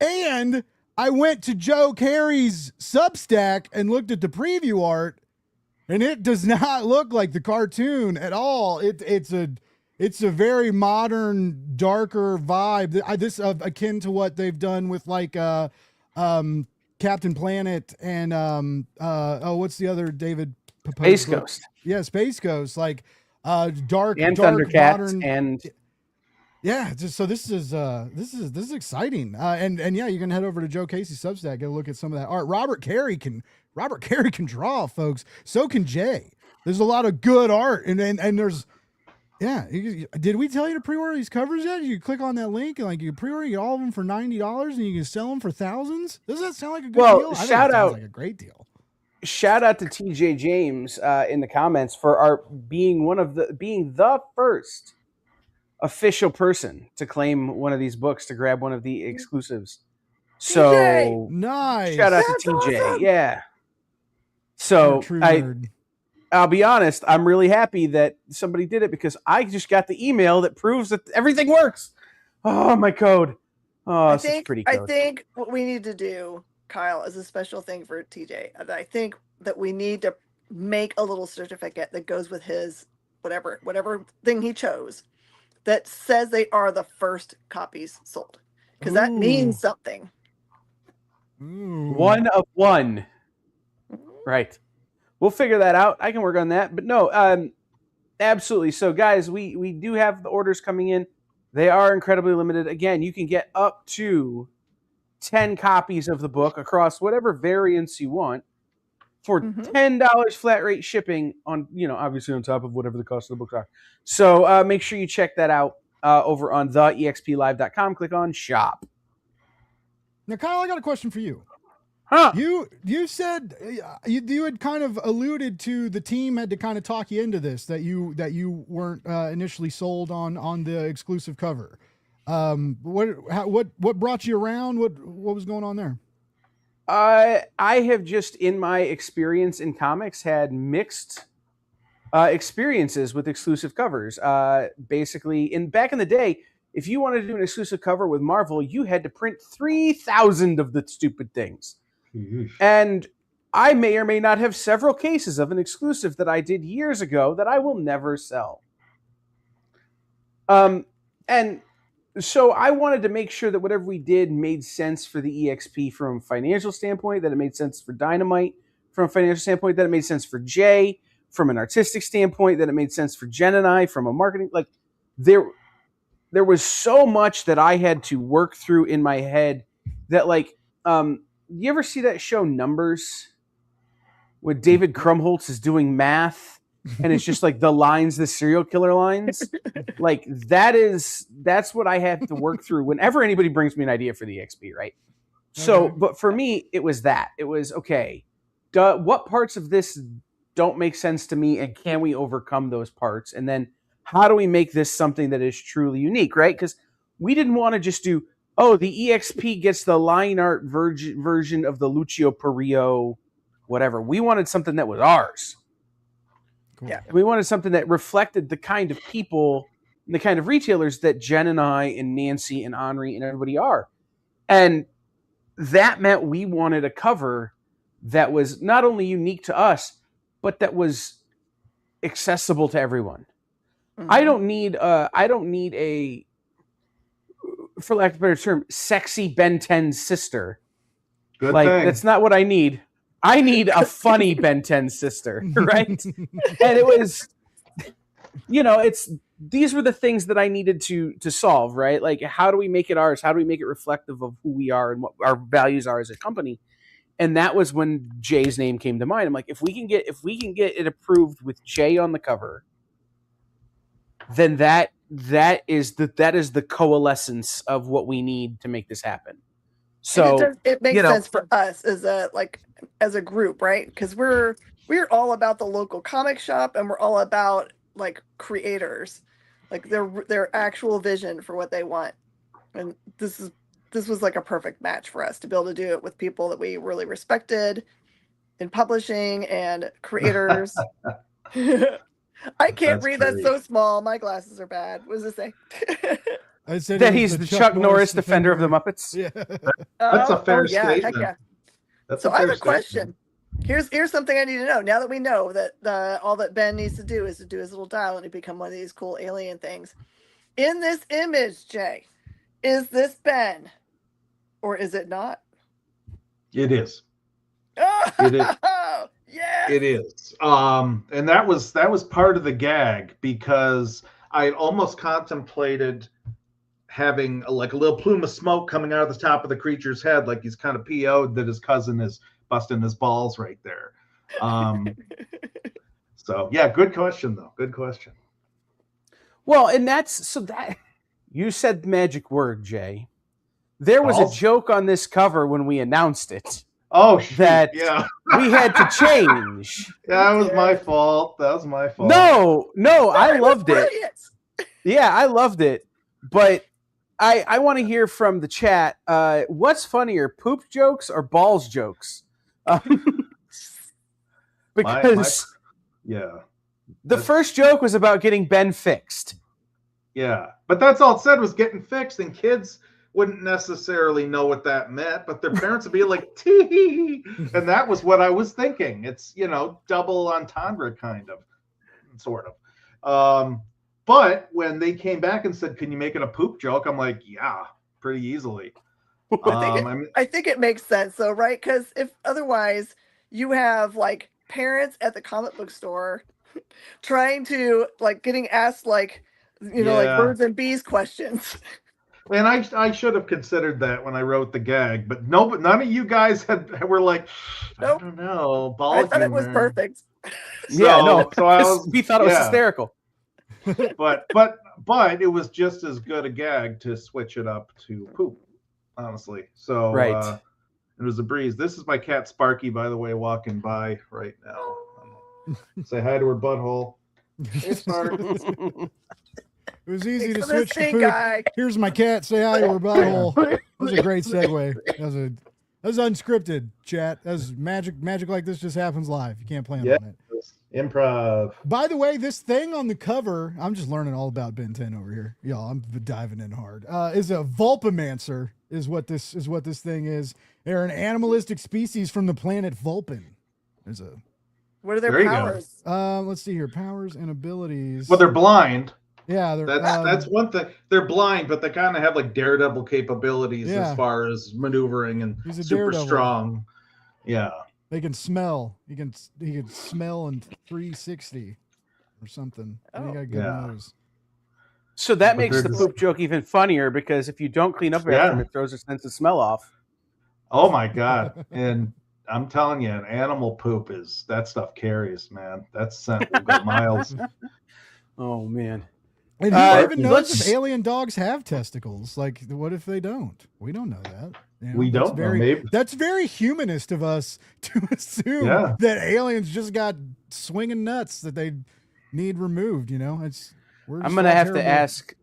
And I went to Joe Carey's Substack and looked at the preview art, and it does not look like the cartoon at all. It's a very modern, darker vibe. This akin to what they've done with like Captain Planet and what's the other David Space Ghost? Yeah, Space Ghost. Like dark and dark Thundercats modern and. Yeah, so this is exciting, and yeah, you can head over to Joe Casey's Substack, get a look at some of that art. Robert Carey can draw, folks. So can Jay. There's a lot of good art, and there's, yeah. Did we tell you to pre-order these covers yet? You click on that link and like you pre-order, you get all of them for $90, and you can sell them for thousands. Doesn't that sound like a good deal? Shout out, like a great deal. Shout out to TJ James in the comments for being the first official person to claim one of these books to grab one of the exclusives. So TJ! Nice. Shout out That's to TJ. awesome. Yeah. So I'll be honest, I'm really happy that somebody did it because I just got the email that proves that everything works. Oh, my code. Oh, I such think pretty code. I think what we need to do, Kyle, is a special thing for TJ. And I think that we need to make a little certificate that goes with his whatever thing he chose, that says they are the first copies sold, because that means something. Ooh. One of one. Right. We'll figure that out. I can work on that. But no, absolutely. So guys, we do have the orders coming in. They are incredibly limited. Again, you can get up to 10 copies of the book across whatever variants you want for $10 flat rate shipping on, obviously on top of whatever the cost of the books are. So make sure you check that out. over on theexplive.com. Click on shop. Now, Kyle, I got a question for you. Huh? You said you had kind of alluded to the team had to kind of talk you into this, that you weren't initially sold on the exclusive cover. What brought you around? What was going on there? I have just, in my experience in comics, had mixed experiences with exclusive covers. Basically, back in the day, if you wanted to do an exclusive cover with Marvel, you had to print 3,000 of the stupid things. And I may or may not have several cases of an exclusive that I did years ago that I will never sell. And so I wanted to make sure that whatever we did made sense for the EXP from a financial standpoint, that it made sense for Dynamite from a financial standpoint, that it made sense for Jay from an artistic standpoint, that it made sense for Jen and I from a marketing. Like there was so much that I had to work through in my head that, like, you ever see that show Numbers where David Krumholtz is doing math and it's just like the lines, the serial killer lines? Like that's what I had to work through whenever anybody brings me an idea for the EXP, right? So, but for me, it was that. It was, okay, what parts of this don't make sense to me, and can we overcome those parts? And then how do we make this something that is truly unique, right? Because we didn't want to just do, oh, the EXP gets the line art version of the Lucio Perillo, whatever. We wanted something that was ours. Cool. Yeah. We wanted something that reflected the kind of people, the kind of retailers that Jen and I and Nancy and Henri and everybody are. And that meant we wanted a cover that was not only unique to us, but that was accessible to everyone. Mm-hmm. I don't need a, for lack of a better term, sexy Ben 10's sister. Good Like, thing. that's not what I need. I need a funny Ben 10 sister, right? And it was, these were the things that I needed to solve, right? Like, how do we make it ours? How do we make it reflective of who we are and what our values are as a company? And that was when Jay's name came to mind. I'm like, if we can get it approved with Jay on the cover, then that is the coalescence of what we need to make this happen. So it makes sense for us as a group, right? Because we're all about the local comic shop, and we're all about like creators, like their actual vision for what they want. And this was like a perfect match for us to be able to do it with people that we really respected in publishing and creators. I can't read. That's so small. My glasses are bad. What does it say? I said that he's the Chuck Norris defender of the Muppets. Yeah. That's a fair yeah, statement. heck yeah. That's So a I have fair a question. Here's something I need to know. Now that we know that all that Ben needs to do is to do his little dial and to become one of these cool alien things. In this image, Jay, is this Ben, or is it not? It is. It is. Yeah. It is. And that was part of the gag, because I almost contemplated having like a little plume of smoke coming out of the top of the creature's head, like he's kind of PO'd that his cousin is busting his balls right there. So yeah, good question though. Good question. Well, and that you said the magic word, Jay. There was a joke on this cover when we announced it. Oh, shoot. That yeah. we had to change. That was my fault. No, I loved it. Yeah, I loved it. But I want to hear from the chat. What's funnier, poop jokes or balls jokes? Because the first joke was about getting Ben fixed. Yeah, but that's all it said was getting fixed, and kids wouldn't necessarily know what that meant, but their parents would be like, tee, and that was what I was thinking. It's, double entendre kind of, sort of. But when they came back and said, can you make it a poop joke? I'm like, yeah, pretty easily. I think it makes sense though, right? Because if otherwise you have like parents at the comic book store trying to like getting asked like, like birds and bees questions. And I should have considered that when I wrote the gag, but none of you guys were like, nope. I don't know, ball I thought humor. it was perfect. So I we thought it was hysterical. But but it was just as good a gag to switch it up to poop, honestly. So Right. it was a breeze. This is my cat Sparky, by the way, walking by right now. Say hi to her butthole. Hey, Spark. It was easy to Thanks for the switch to stink poop. eye. Here's my cat. Say hi to her butthole. That was a great segue. That was unscripted, chat. That was magic. Magic like this just happens live. You can't plan Yeah. on it. Improv. By the way, this thing on the cover, I'm just learning all about Ben 10 over here. Y'all, I'm diving in hard. Is a Vulpamancer is what this thing is. They're an animalistic species from the planet Vulpan. There's a What are their There you go. powers? let's see here. Powers and abilities. Well, they're blind. yeah, they're That's one thing. They're blind, but they kind of have like daredevil capabilities Yeah. as far as maneuvering and He's a super daredevil. strong. Yeah. they can smell. He can smell in 360 or something. And he Oh. got a good Yeah. nose. So that But makes they're the just- poop joke even funnier because if you don't clean up after Yeah. them, it throws a sense of smell off. Oh my god. And I'm telling you, an animal poop is that stuff carries, man. That scent will go miles. Oh man. And who even knows let's- if alien dogs have testicles? Like, what if they don't? We don't know that. You know, We that's don't know, very, maybe. That's very humanist of us to assume Yeah. that aliens just got swinging nuts that they need removed. You know, we're I'm just gonna all have to terrible. ask.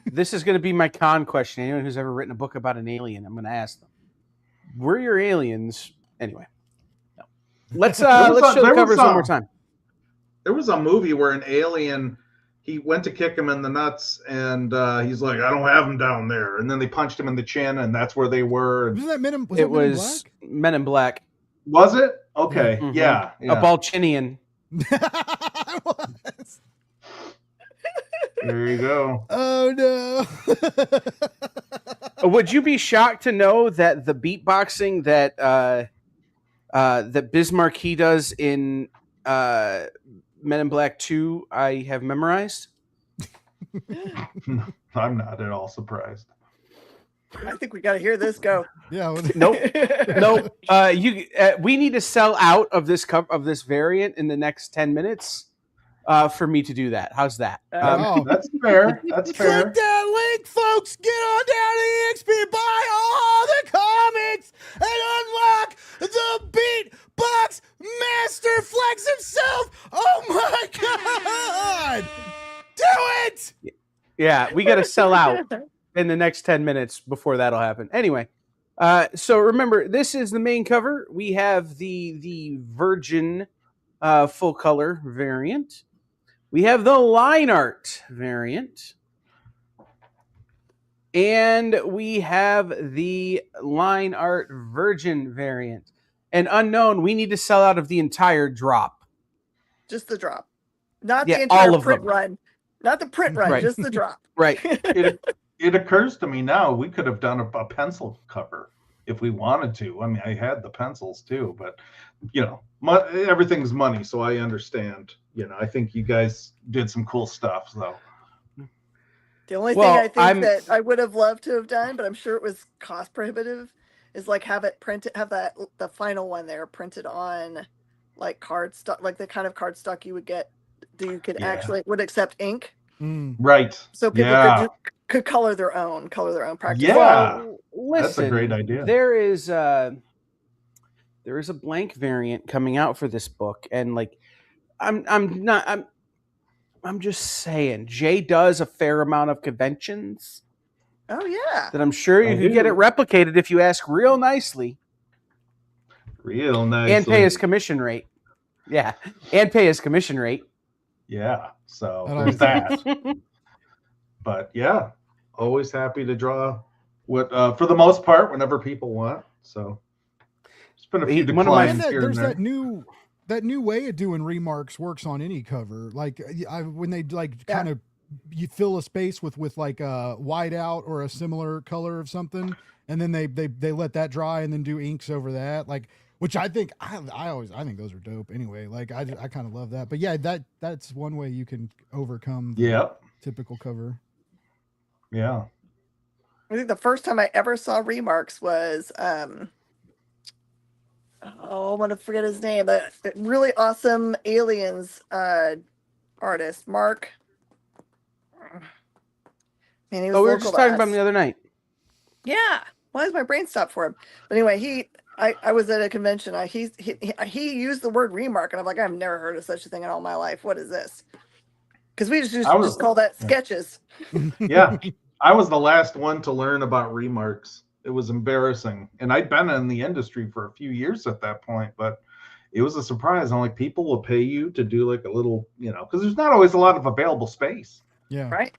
This is gonna be my con question. Anyone who's ever written a book about an alien, I'm gonna ask them. Were your aliens anyway? No. Let's was show the there was covers one some- more time. There was a movie where an alien, he went to kick him in the nuts, and he's like, "I don't have him down there." And then they punched him in the chin, and that's where they were. Wasn't that Men in, was It that Men in was Men in Black. Was it? Okay. Mhm. Yeah. A Balchinian. Black? I was. There you go. Oh no. Would you be shocked to know that the beatboxing that that Biz Marquee does in Men in Black 2, I have memorized? I'm not at all surprised. I think we got to hear this go. Yeah. well, Nope. Nope. We need to sell out of this of this variant in the next 10 minutes for me to do that. How's that? Oh. That's fair. That's fair. Click that link, folks. Get on down to EXP, buy all the comics, and unlock the Beatbox Master Flex himself. Oh my God! Do it! Yeah, we got to sell out in the next 10 minutes before that'll happen. Anyway, so remember, this is the main cover. We have the Virgin full color variant. We have the line art variant. And we have the line art Virgin variant. And unknown, we need to sell out of the entire drop. Just the drop, not Yeah, the entire all of print them. run, not the print run, Right. just the drop. Right. It occurs to me now we could have done a pencil cover if we wanted to. I mean, I had the pencils too, but you know, everything's money, so I understand. You know, I think you guys did some cool stuff. So The only Well, thing I think I'm- that I would have loved to have done, but I'm sure it was cost prohibitive, is like have it printed, have the final one there printed on like cardstock, like the kind of cardstock you would get. You could Yeah. actually would accept ink, Mm. right, so people yeah, could color their own practice. Yeah. Well, that's a listen, great idea. there is a blank variant coming out for this book, and like I'm just saying, Jay does a fair amount of conventions Oh yeah. that I'm sure you I could get do. it replicated if you ask real nicely Real nice. and pay his commission rate. Yeah, and pay his commission rate. Yeah, so That there's always that. But yeah, always happy to draw what for the most part whenever people want. So it's been a few One of my- declines And here there's and there. that new way of doing remarks works on any cover. Like when they like Yeah. kind of you fill a space with like a white out or a similar color of something, and then they let that dry and then do inks over that. Like, which I think I think those are dope. Anyway, like I kind of love that. But yeah, that's one way you can overcome the Yeah, typical cover. yeah. I think the first time I ever saw remarks was I want to forget his name, but really awesome aliens artist, Mark. And he was Oh, we were local just to talking about him us. the other night. Yeah. Why is my brain stopped for him? But anyway, I was at a convention. He used the word remark, and I'm like, I've never heard of such a thing in all my life. What is this? Because we I was- just call that sketches. Yeah, I was the last one to learn about remarks. It was embarrassing, and I'd been in the industry for a few years at that point, but it was a surprise. I'm like, people will pay you to do like a little, because there's not always a lot of available space. Yeah. Right.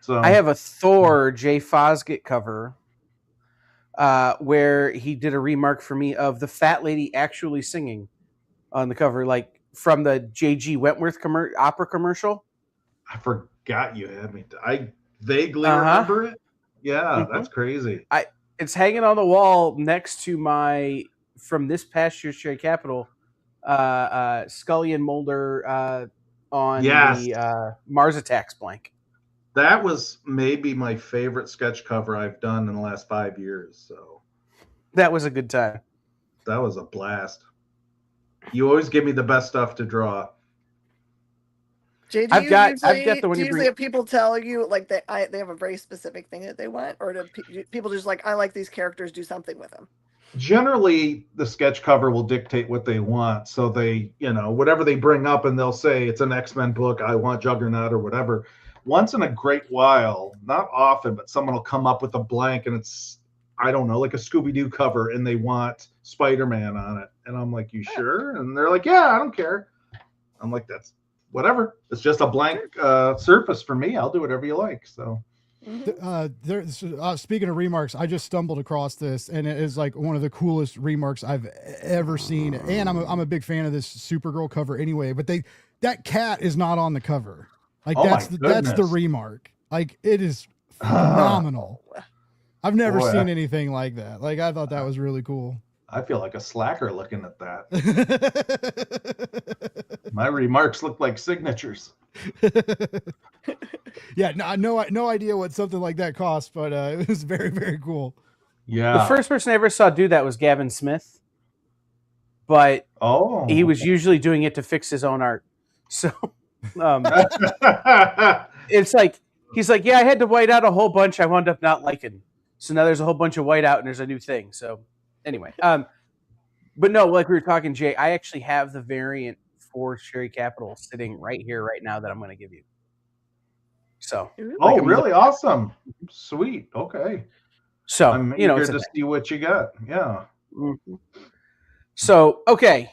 So I have a Thor Jay Fosgit cover where he did a remark for me of the fat lady actually singing on the cover, like from the J.G. Wentworth opera commercial. I forgot you had me. I vaguely Uh-huh. remember it. Yeah, Mhm. that's crazy. It's hanging on the wall next to my, from this past year's Cherry Capital, Scully and Mulder on Yes. the Mars Attacks blank. That was maybe my favorite sketch cover I've done in the last 5 years. So That was a good time. that was a blast. You always give me the best stuff to draw. Jay, I've got the one do you you bring. usually have people tell you like they have a very specific thing that they want, or do people just like, I like these characters, do something with them? Generally, the sketch cover will dictate what they want. So they, whatever they bring up, and they'll say it's an X-Men book, I want Juggernaut or whatever. Once in a great while, not often, but someone will come up with a blank and it's, I don't know, like a Scooby-Doo cover, and they want Spider-Man on it. And I'm like, you sure? And they're like, yeah, I don't care. I'm like, that's whatever. It's just a blank surface for me. I'll do whatever you like. So Speaking of remarks, I just stumbled across this, and it is like one of the coolest remarks I've ever seen. And I'm a big fan of this Supergirl cover anyway. But that cat is not on the cover. Like Oh that's my that's the goodness. remark. Like it is phenomenal. I've never Boy, seen anything like that. Like I thought that was really cool. I feel like a slacker looking at that. My remarks look like signatures. Yeah, no idea what something like that costs, but it was very, very cool. Yeah. The first person I ever saw do that was Gavin Smith, but he was usually doing it to fix his own art. So it's like, he's like, yeah, I had to white out a whole bunch I wound up not liking. So now there's a whole bunch of white out and there's a new thing. So anyway, but no, like we were talking, Jay, I actually have the variant for Cherry Capital sitting right here, right now that I'm going to give you. So, oh, really? Awesome. Sweet. Okay. So, I'm eager it's to see what you got. Yeah. Mm-hmm. So, okay.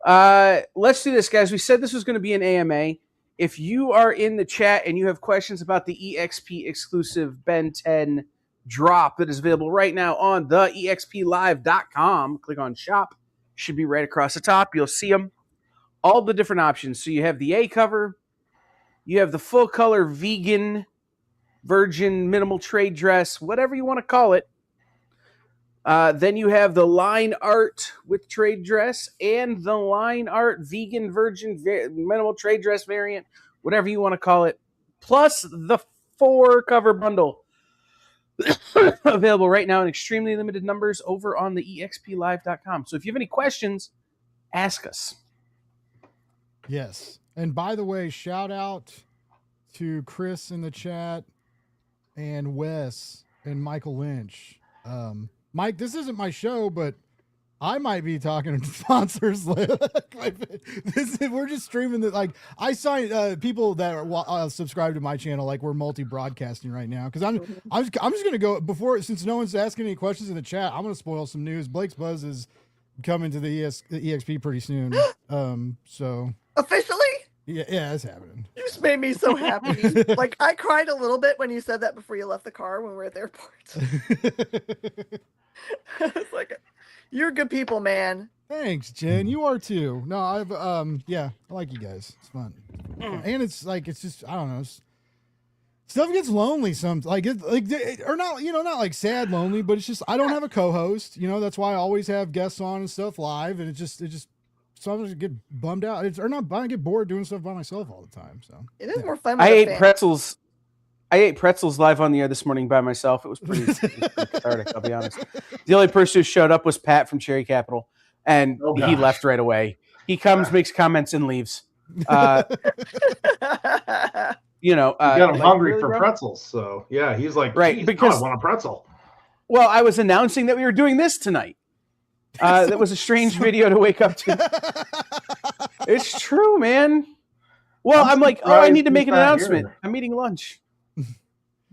Let's do this, guys. We said this was going to be an AMA. If you are in the chat and you have questions about the EXP exclusive Ben 10 drop that is available right now on the EXPlive.com, click on shop. Should be right across the top. You'll see them. All the different options. So you have the A cover. You have the full color vegan, virgin, minimal trade dress, whatever you want to call it. Then you have the line art with trade dress and the line art vegan, virgin, minimal trade dress variant, whatever you want to call it, plus the 4 cover bundle available right now in extremely limited numbers over on the EXPlive.com. So if you have any questions, ask us. Yes. And by the way, shout out to Chris in the chat and Wes and Michael Lynch. Mike, this isn't my show, but I might be talking to sponsors. We're just streaming the, like, I signed people that are subscribed to my channel, like we're multi-broadcasting right now. Because I'm just gonna go before, since no one's asking any questions in the chat, I'm gonna spoil some news. Blake's Buzz is coming to the EXP pretty soon. So officially. Yeah, it's happening. You just made me so happy. Like I cried a little bit when you said that before you left the car when we were at the airport. It's like, you're good people, man. Thanks, Jen. You are too. No, I've yeah, I like you guys. It's fun. And it's like, it's just, I don't know. Stuff gets lonely sometimes, or not, not like sad lonely, but it's just, I don't have a co-host, that's why I always have guests on and stuff live. And it just sometimes I get bummed out. I get bored doing stuff by myself all the time. So it is more fun. With I ate pretzels live on the air this morning by myself. It was pretty cathartic, I'll be honest. The only person who showed up was Pat from Cherry Capital, and he left right away. He comes, makes comments, and leaves. you know, You got him like, hungry really, for bro? pretzels, so yeah, he's like, Right, "Geez, because- I want a pretzel." Well, I was announcing that we were doing this tonight. That was a strange video to wake up to. It's true, man. Well, I'm like, oh, I need to make an announcement. I'm eating lunch.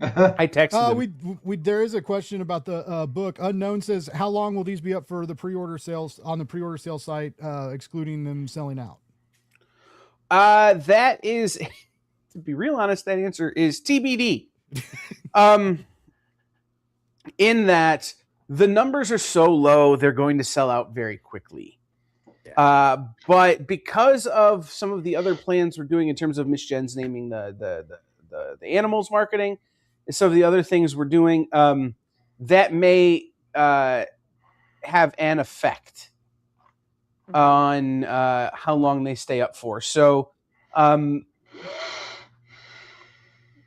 I texted him. There is a question about the book. Unknown says, how long will these be up for the pre-order sales on the pre-order sales site, excluding them selling out? That is, to be real honest, that answer is TBD. In that the numbers are so low, they're going to sell out very quickly. But because of some of the other plans we're doing in terms of Miss Jen's naming the animals marketing, and some of the other things we're doing, that may have an effect on how long they stay up for. So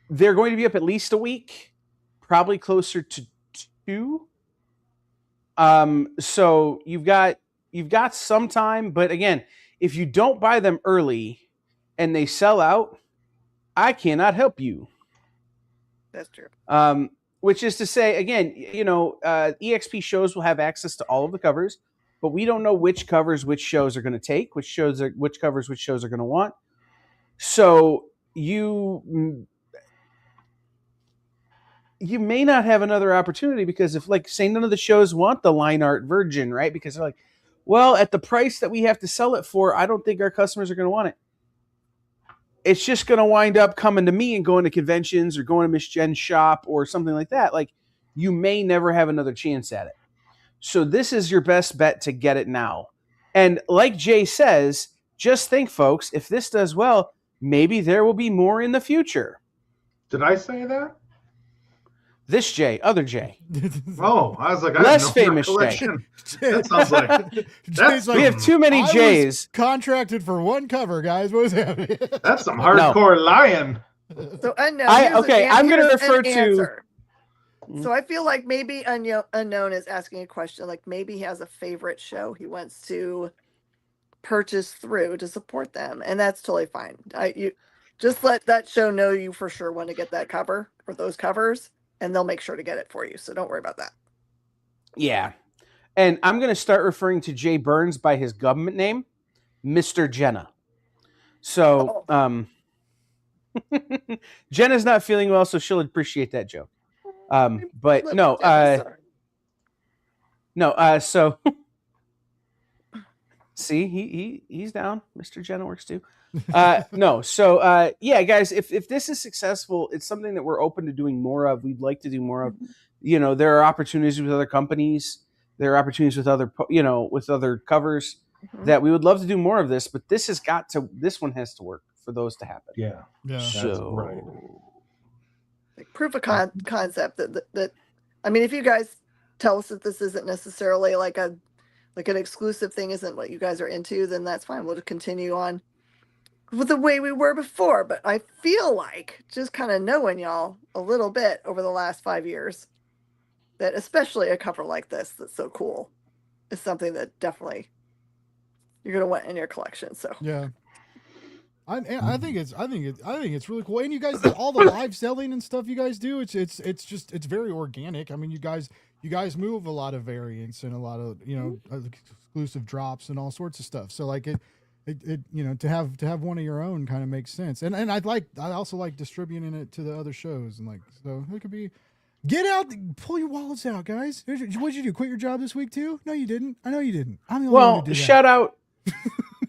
they're going to be up at least a week, probably closer to 2. So you've got some time, but again, if you don't buy them early and they sell out, I cannot help you. That's true. Which is to say, again, EXP shows will have access to all of the covers, but we don't know which covers which shows are going to take, which covers which shows are going to want. So you may not have another opportunity because if, like, say, none of the shows want the line art virgin, right? Because they're like, well, at the price that we have to sell it for, I don't think our customers are going to want it. It's just going to wind up coming to me and going to conventions or going to Miss Jen's shop or something like that. Like, you may never have another chance at it. So this is your best bet to get it now. And like Jay says, just think, folks, if this does well, maybe there will be more in the future. Did I say that? This Jay, other Jay. Oh, I was like, less famous Jay. That sounds like that's we have too many Jays. Contracted for one cover, guys. What was happening? That's some hardcore lying. So Unknown. I'm going to refer to. So I feel like maybe Unknown is asking a question. Like maybe he has a favorite show he wants to purchase through to support them, and that's totally fine. You just let that show know you for sure want to get that cover or those covers, and they'll make sure to get it for you. So don't worry about that. Yeah. And I'm going to start referring to Jay Burns by his government name, Mr. Jenna. So Jenna's not feeling well, so she'll appreciate that joke. But no, so see, he's down. Mr. Jenna works too. No, so yeah, guys, if this is successful, it's something that we're open to doing more of. We'd like to do more of. There are opportunities with other companies. There are opportunities with other, with other covers that we would love to do more of this. But this one has to work for those to happen. Yeah. So, right. Like proof of concept that I mean, if you guys tell us that this isn't necessarily like an exclusive thing, isn't what you guys are into, then that's fine. We'll continue on with the way we were before. But I feel like just kind of knowing y'all a little bit over the last 5 years, that especially a cover like this that's so cool is something that definitely you're gonna want in your collection. So yeah. I think it's really cool, and you guys, all the live selling and stuff you guys do, it's very organic. I mean, you guys move a lot of variants and a lot of exclusive drops and all sorts of stuff. So like it to have one of your own kind of makes sense, and I also like distributing it to the other shows, and so it could be. Get out, pull your wallets out, guys. What'd you do? Quit your job this week too? No, you didn't. I know you didn't. I'm the only one who did that.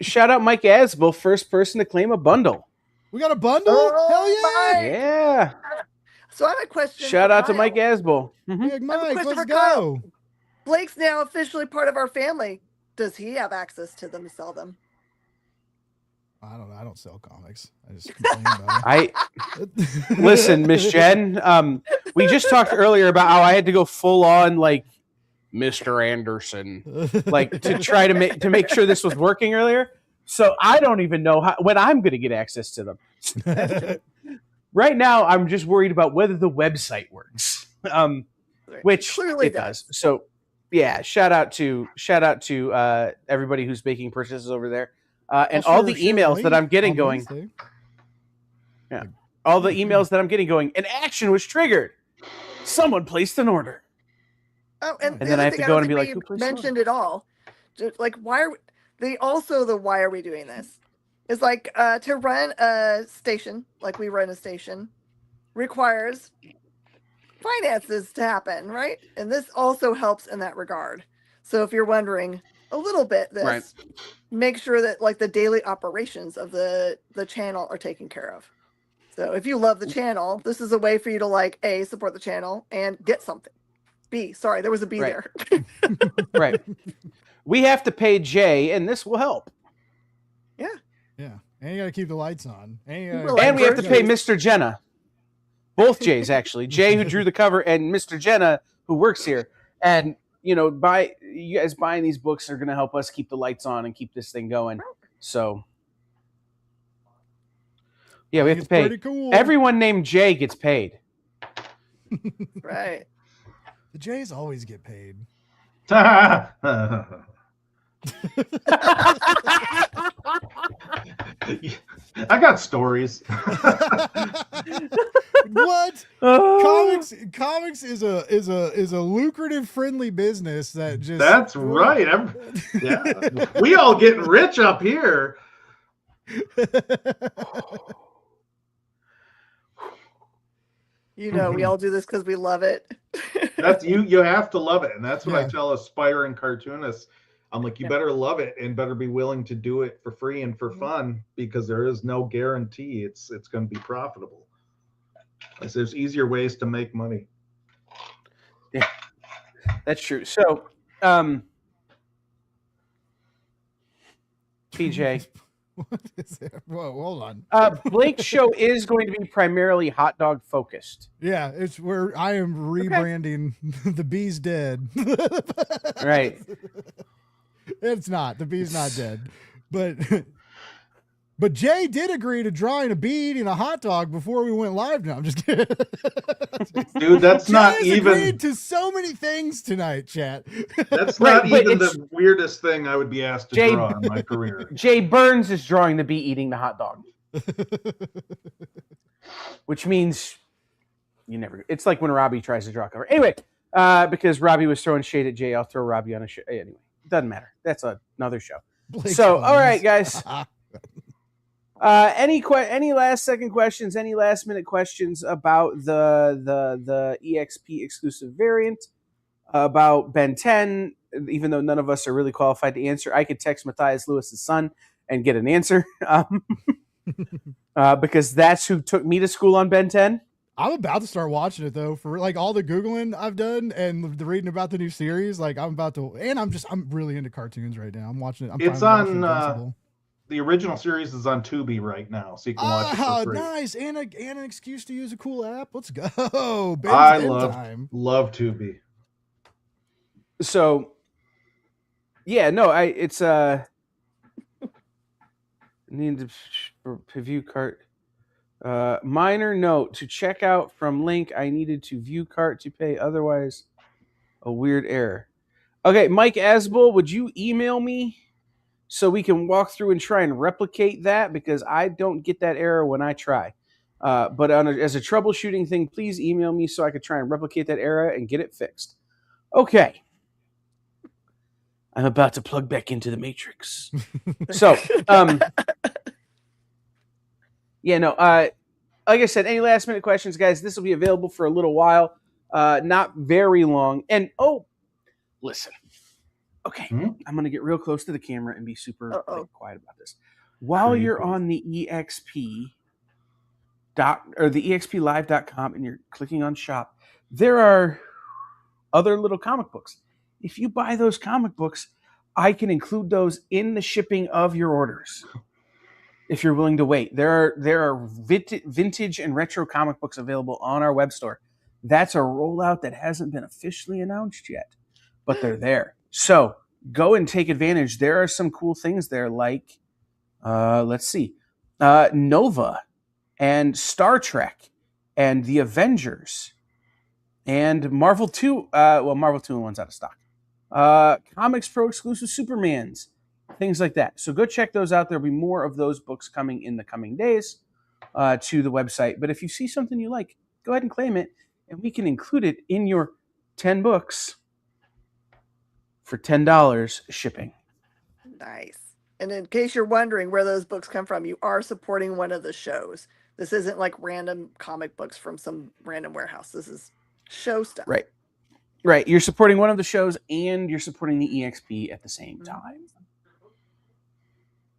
Shout out Mike Asbel, first person to claim a bundle. We got a bundle? Hell yeah! Yeah. So I have a question. Shout out to Mike Asbel. Big Mike, let's go. Kyle. Blake's now officially part of our family. Does he have access to them to sell them? I don't know. I don't sell comics. I just complain about it. Listen, Miss Jen. We just talked earlier about how I had to go full on like Mr. Anderson, like to try to make sure this was working earlier. So I don't even know when I'm going to get access to them. Right now, I'm just worried about whether the website works, which clearly it does. So yeah, shout out to everybody who's making purchases over there. And all the emails that I'm getting going. Yeah. all the emails that I'm getting going, an action was triggered. Someone placed an order. Oh, and then I have to go and be like, who placed the mentioned it all. Just like, why are why are we doing this? It's like to run a station, like we run a station, requires finances to happen, right? And this also helps in that regard. So if you're wondering a little bit, make sure that like the daily operations of the channel are taken care of. So if you love the channel, this is a way for you to like A, support the channel and get something. B, sorry, there was a B there. Right. We have to pay Jay, and this will help. Yeah. Yeah. And you got to keep the lights on. And we have to pay Mr. Jenna. Both Jays, actually. Jay, who drew the cover, and Mr. Jenna, who works here. And, you guys buying these books are going to help us keep the lights on and keep this thing going. So, yeah, we have to pay. Cool. Everyone named Jay gets paid. Right. The Jays always get paid. I got stories. What? Comics is a lucrative, friendly business that just. That's right. Yeah. We all getting rich up here. We all do this because we love it. That's you have to love it. And that's what I tell aspiring cartoonists. I'm like, you better love it and better be willing to do it for free and for fun, because there is no guarantee it's going to be profitable. There's easier ways to make money. Yeah, that's true. So, PJ. What is there? Whoa, hold on. Blake's show is going to be primarily hot dog focused. Yeah, it's where I am rebranding The Bee's Dead. Right. It's not. The bee's not dead. But Jay did agree to drawing a bee eating a hot dog before we went live. Now I'm just kidding. Dude, that's not Jay's even agreed to so many things tonight, chat. That's not even the weirdest thing I would be asked to draw in my career. Jay Burns is drawing the bee eating the hot dog. Which means it's like when Robbie tries to draw a cover. Anyway, because Robbie was throwing shade at Jay, I'll throw Robbie on a show. Anyway, doesn't matter. That's another show. All right, guys. Any last second questions? Any last minute questions about the EXP exclusive variant? About Ben 10? Even though none of us are really qualified to answer, I could text Matthias Lewis's son and get an answer. Because that's who took me to school on Ben 10. I'm about to start watching it though, for like all the Googling I've done and the reading about the new series. Like I'm really into cartoons right now. I'm watching it. It's on the original series is on Tubi right now, so you can watch it for free. Nice. And an excuse to use a cool app. Let's go. I love Tubi. So yeah, no, it's need to view cart. Minor note: to check out from link, I needed to view cart to pay. Otherwise, a weird error. Okay, Mike Asbull, would you email me so we can walk through and try and replicate that? Because I don't get that error when I try. But as a troubleshooting thing, please email me so I could try and replicate that error and get it fixed. Okay. I'm about to plug back into the Matrix. So, yeah, no, like I said, any last minute questions, guys, this will be available for a little while, not very long. And, listen, okay, I'm going to get real close to the camera and be super quiet about this. While you're on the EXP or the EXPlive.com and you're clicking on shop, there are other little comic books. If you buy those comic books, I can include those in the shipping of your orders. If you're willing to wait, there are vintage and retro comic books available on our web store. That's a rollout that hasn't been officially announced yet, but they're there. So go and take advantage. There are some cool things there, like let's see, Nova and Star Trek and the Avengers and Marvel 2. Marvel 2 and 1's out of stock. Comics Pro exclusive Supermans, things like that. So go check those out. There'll be more of those books coming in the coming days. to the website. But if you see something you like, go ahead and claim it, and we can include it in your 10 books for $10 shipping. Nice. And in case you're wondering where those books come from, you are supporting one of the shows. This isn't like random comic books from some random warehouse. This is show stuff. Right. Right. You're supporting one of the shows and you're supporting the EXP at the same time.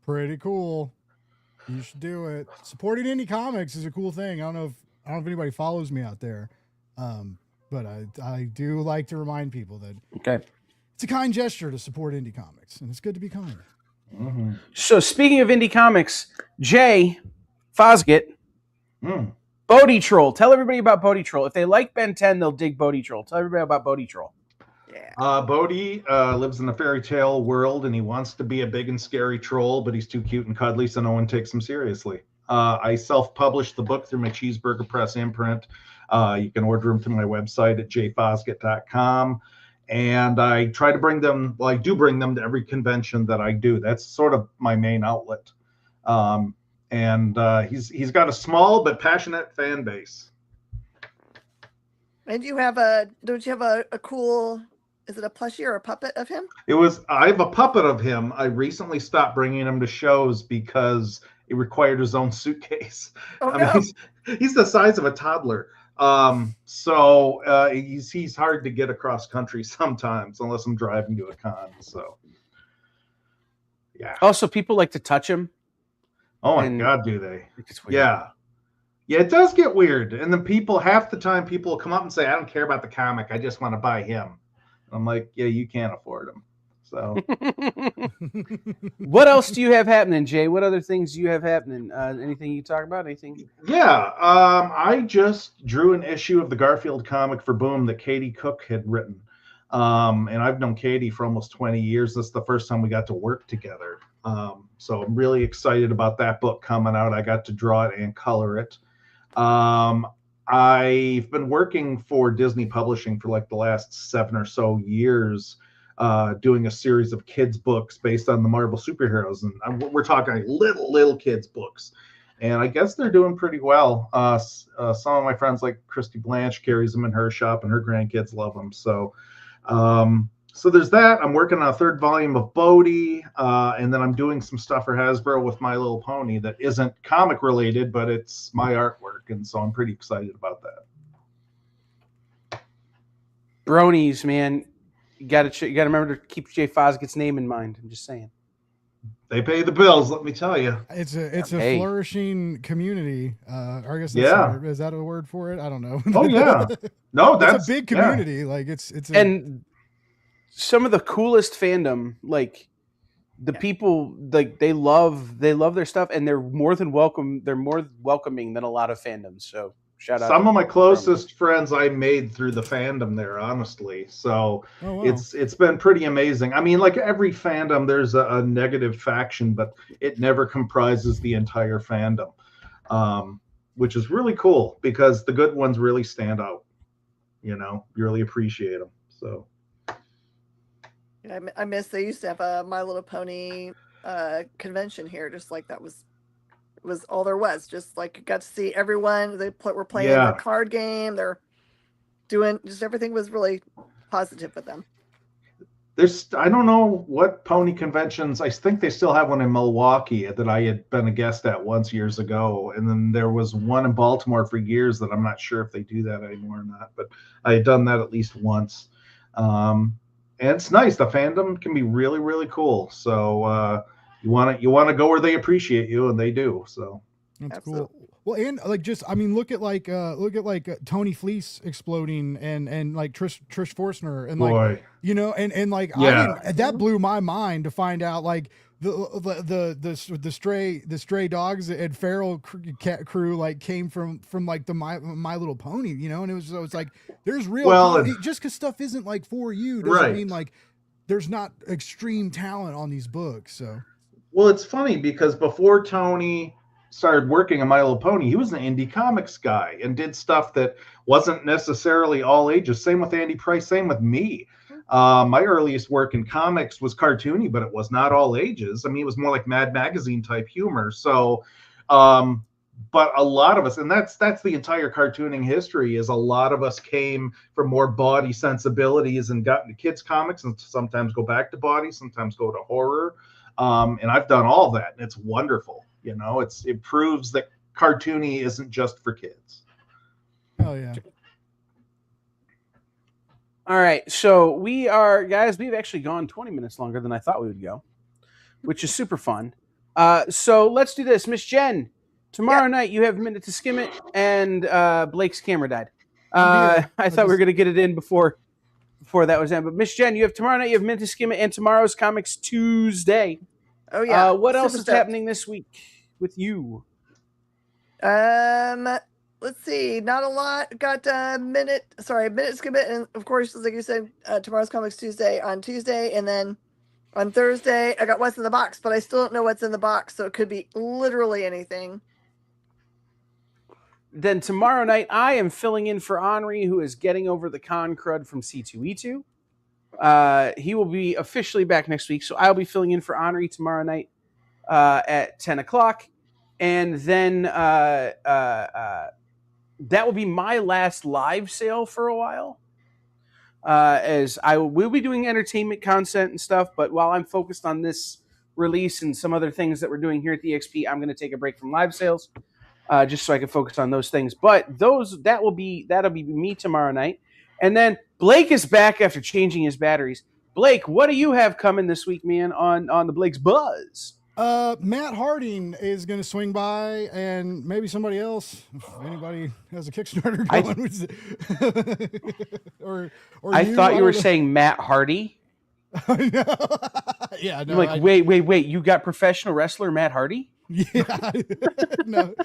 Pretty cool. You should do it. Supporting indie comics is a cool thing. I don't know if anybody follows me out there, but I do like to remind people that it's a kind gesture to support indie comics, and it's good to be kind. Mm-hmm. So speaking of indie comics, Jay Fosgett, Bodhi Troll. Tell everybody about Bodhi Troll. If they like Ben 10, they'll dig Bodhi Troll. Tell everybody about Bodhi Troll. Yeah. Bodhi lives in a fairy tale world, and he wants to be a big and scary troll, but he's too cute and cuddly, so no one takes him seriously. I self-published the book through my Cheeseburger Press imprint. You can order them through my website at jfosgett.com. And I try to bring them, well, I do bring them to every convention that I do. That's sort of my main outlet. He's got a small but passionate fan base. And don't you have a cool, is it a plushie or a puppet of him? I have a puppet of him. I recently stopped bringing him to shows because it required his own suitcase. Oh, no. He's the size of a toddler. He's hard to get across country sometimes unless I'm driving to a con. So, yeah. Also, people like to touch him. Oh my God, do they? It's weird. Yeah. Yeah, it does get weird. And then half the time people will come up and say, I don't care about the comic. I just want to buy him. I'm like, yeah, you can't afford him. So what else do you have happening, Jay? What other things do you have happening? Anything you talk about? Anything? Yeah. I just drew an issue of the Garfield comic for Boom that Katie Cook had written. And I've known Katie for almost 20 years. This is the first time we got to work together. So I'm really excited about that book coming out. I got to draw it and color it. I've been working for Disney Publishing for like the last 7 or so years, doing a series of kids books based on the Marvel superheroes. And we're talking little kids books. And I guess they're doing pretty well. Some of my friends like Christy Blanche carries them in her shop and her grandkids love them. So there's that. I'm working on a 3rd volume of Bodhi, and then I'm doing some stuff for Hasbro with My Little Pony that isn't comic related, but it's my artwork, and so I'm pretty excited about that. Bronies, man, you got to remember to keep Jay Fosgett's name in mind. I'm just saying. They pay the bills, let me tell you. It's a flourishing community. I guess is that a word for it? I don't know. Oh yeah, no, that's a big community. Yeah. Like it's and some of the coolest fandom. Like the people, like they love their stuff, and they're more than welcome. They're more welcoming than a lot of fandoms. So shout out. Some of my closest friends I made through the fandom there, honestly. So it's been pretty amazing. I mean, like every fandom, there's a negative faction, but it never comprises the entire fandom, which is really cool because the good ones really stand out. You really appreciate them. So I miss. They used to have a My Little Pony convention here, just like that was all there was. Just like you got to see everyone. They were playing their card game. They're doing just everything was really positive with them. I don't know what pony conventions. I think they still have one in Milwaukee that I had been a guest at once years ago, and then there was one in Baltimore for years that I'm not sure if they do that anymore or not. But I had done that at least once, and it's nice. The fandom can be really, really cool. So. You want to go where they appreciate you, and they do. So that's cool. Well, and like look at Tony Fleece exploding and like Trish Forstner and like that blew my mind to find out like the stray dogs and feral crew like came from like the My Little Pony, and it was like there's real just because stuff isn't like for you doesn't mean like there's not extreme talent on these books. So. Well, it's funny because before Tony started working on My Little Pony, he was an indie comics guy and did stuff that wasn't necessarily all ages. Same with Andy Price, same with me. My earliest work in comics was cartoony, but it was not all ages. I mean, it was more like Mad Magazine type humor. So But a lot of us, and that's the entire cartooning history, is a lot of us came from more body sensibilities and got into kids comics, and sometimes go back to body, sometimes go to horror. And I've done all that, and it's wonderful. It proves that cartoony isn't just for kids. Oh yeah. All right, so we've actually gone 20 minutes longer than I thought we would go, which is super fun. So let's do this. Miss Jen, tomorrow night you have a minute to skim it, and Blake's camera died. I thought we were going to get it in before that was in, but Miss Jen, tomorrow night you have a minute to skim it, and tomorrow's Comics Tuesday. Oh yeah. What Super else is stoked. happening this week with you? Let's see. Not a lot. Got a minute skim it, and of course, like you said, tomorrow's Comics Tuesday on Tuesday, and then on Thursday I got what's in the box, but I still don't know what's in the box, so it could be literally anything. Then tomorrow night I am filling in for Henri, who is getting over the con crud from C2E2. He will be officially back next week, so I'll be filling in for Henri tomorrow night at 10 o'clock. And then that will be my last live sale for a while, as I will be doing entertainment content and stuff. But while I'm focused on this release and some other things that we're doing here at the EXP, I'm going to take a break from live sales, just so I can focus on those things. But that'll be me tomorrow night. And then Blake is back after changing his batteries. Blake, what do you have coming this week, man, on the Blake's Buzz? Matt Harding is going to swing by, and maybe somebody else, if anybody has a Kickstarter going. or I thought you were saying Matt Hardy. Yeah, no. I'm like, wait, you got professional wrestler Matt Hardy? Yeah, no.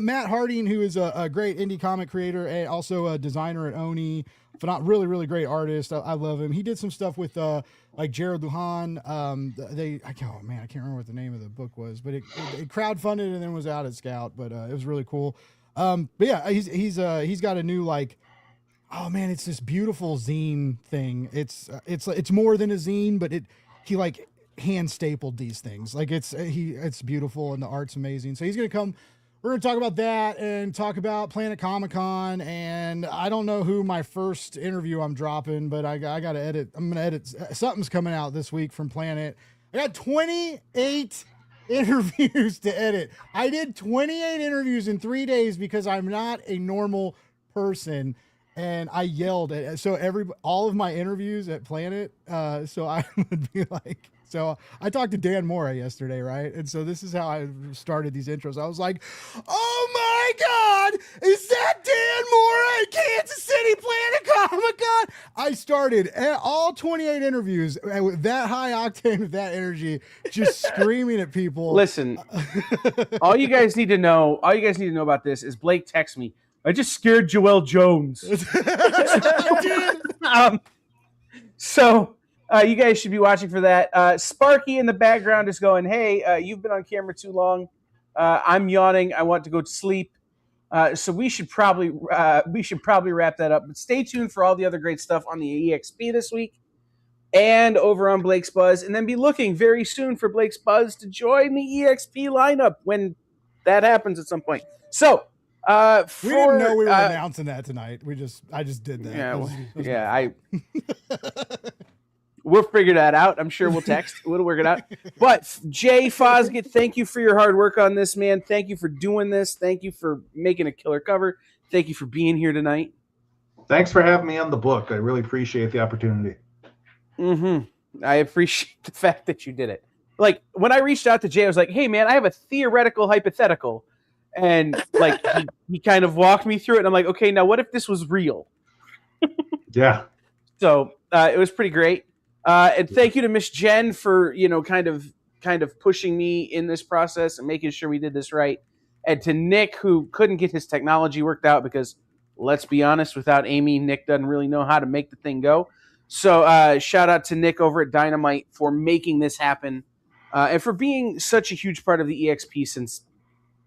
Matt Harding, who is a great indie comic creator and also a designer at Oni, really, really great artist. I love him. He did some stuff with like Jared Lujan. I can't remember what the name of the book was, but it crowdfunded and then was out at Scout. But it was really cool. But yeah, he's got a new oh man, it's this beautiful zine thing. It's more than a zine, but he like hand stapled these things. Like it's beautiful and the art's amazing. So he's gonna come. We're going to talk about that and talk about Planet Comic-Con, and I don't know who my first interview I'm dropping, but I got to edit. I'm going to edit. Something's coming out this week from Planet. I got 28 interviews to edit. I did 28 interviews in 3 days because I'm not a normal person, and I yelled at all of my interviews at Planet. So I would be like. So I talked to Dan Mora yesterday, right? And so this is how I started these intros. I was like, oh my God, is that Dan Mora at Kansas City Planet Comic-Con? I started all 28 interviews with that high octane, with that energy, just screaming at people. Listen, all you guys need to know about this is Blake texts me, I just scared Joelle Jones. So you guys should be watching for that. Sparky in the background is going, hey, you've been on camera too long. I'm yawning. I want to go to sleep. So we should probably wrap that up. But stay tuned for all the other great stuff on the EXP this week and over on Blake's Buzz. And then be looking very soon for Blake's Buzz to join the EXP lineup when that happens at some point. So we didn't know we were announcing that tonight. I just did that. We'll figure that out. I'm sure we'll text. We'll work it out. But Jay Fosgett, thank you for your hard work on this, man. Thank you for doing this. Thank you for making a killer cover. Thank you for being here tonight. Thanks for having me on the book. I really appreciate the opportunity. I appreciate the fact that you did it. Like, when I reached out to Jay, I was like, hey, man, I have a theoretical hypothetical. And, like, he kind of walked me through it. And I'm like, okay, now what if this was real? Yeah. So it was pretty great. And thank you to Miss Jen for, kind of pushing me in this process and making sure we did this right. And to Nick, who couldn't get his technology worked out because, let's be honest, without Amy, Nick doesn't really know how to make the thing go. So shout out to Nick over at Dynamite for making this happen and for being such a huge part of the EXP since,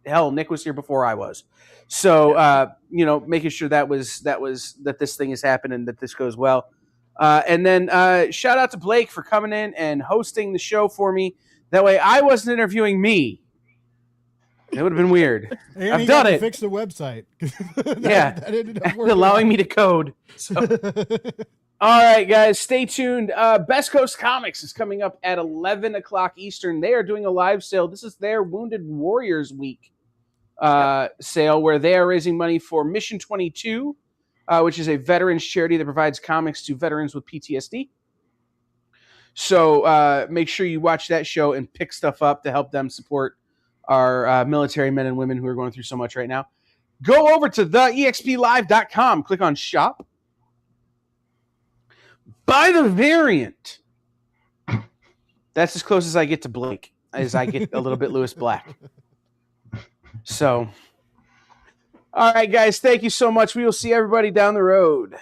hell, Nick was here before I was. So, making sure that this thing has happened and that this goes well. And then shout out to Blake for coming in and hosting the show for me. That way I wasn't interviewing me. It would have been weird. And I've he done got to it. fix the website. Yeah. that ended up working Allowing out. me to code. So. All right, guys, stay tuned. Best Coast Comics is coming up at 11 o'clock Eastern. They are doing a live sale. This is their Wounded Warriors Week sale, where they are raising money for Mission 22, which is a veterans charity that provides comics to veterans with PTSD. So make sure you watch that show and pick stuff up to help them support our military men and women who are going through so much right now. Go over to theexplive.com, click on shop, buy the variant. That's as close as I get to Blake, as I get a little bit Lewis Black. So, all right, guys, thank you so much. We will see everybody down the road.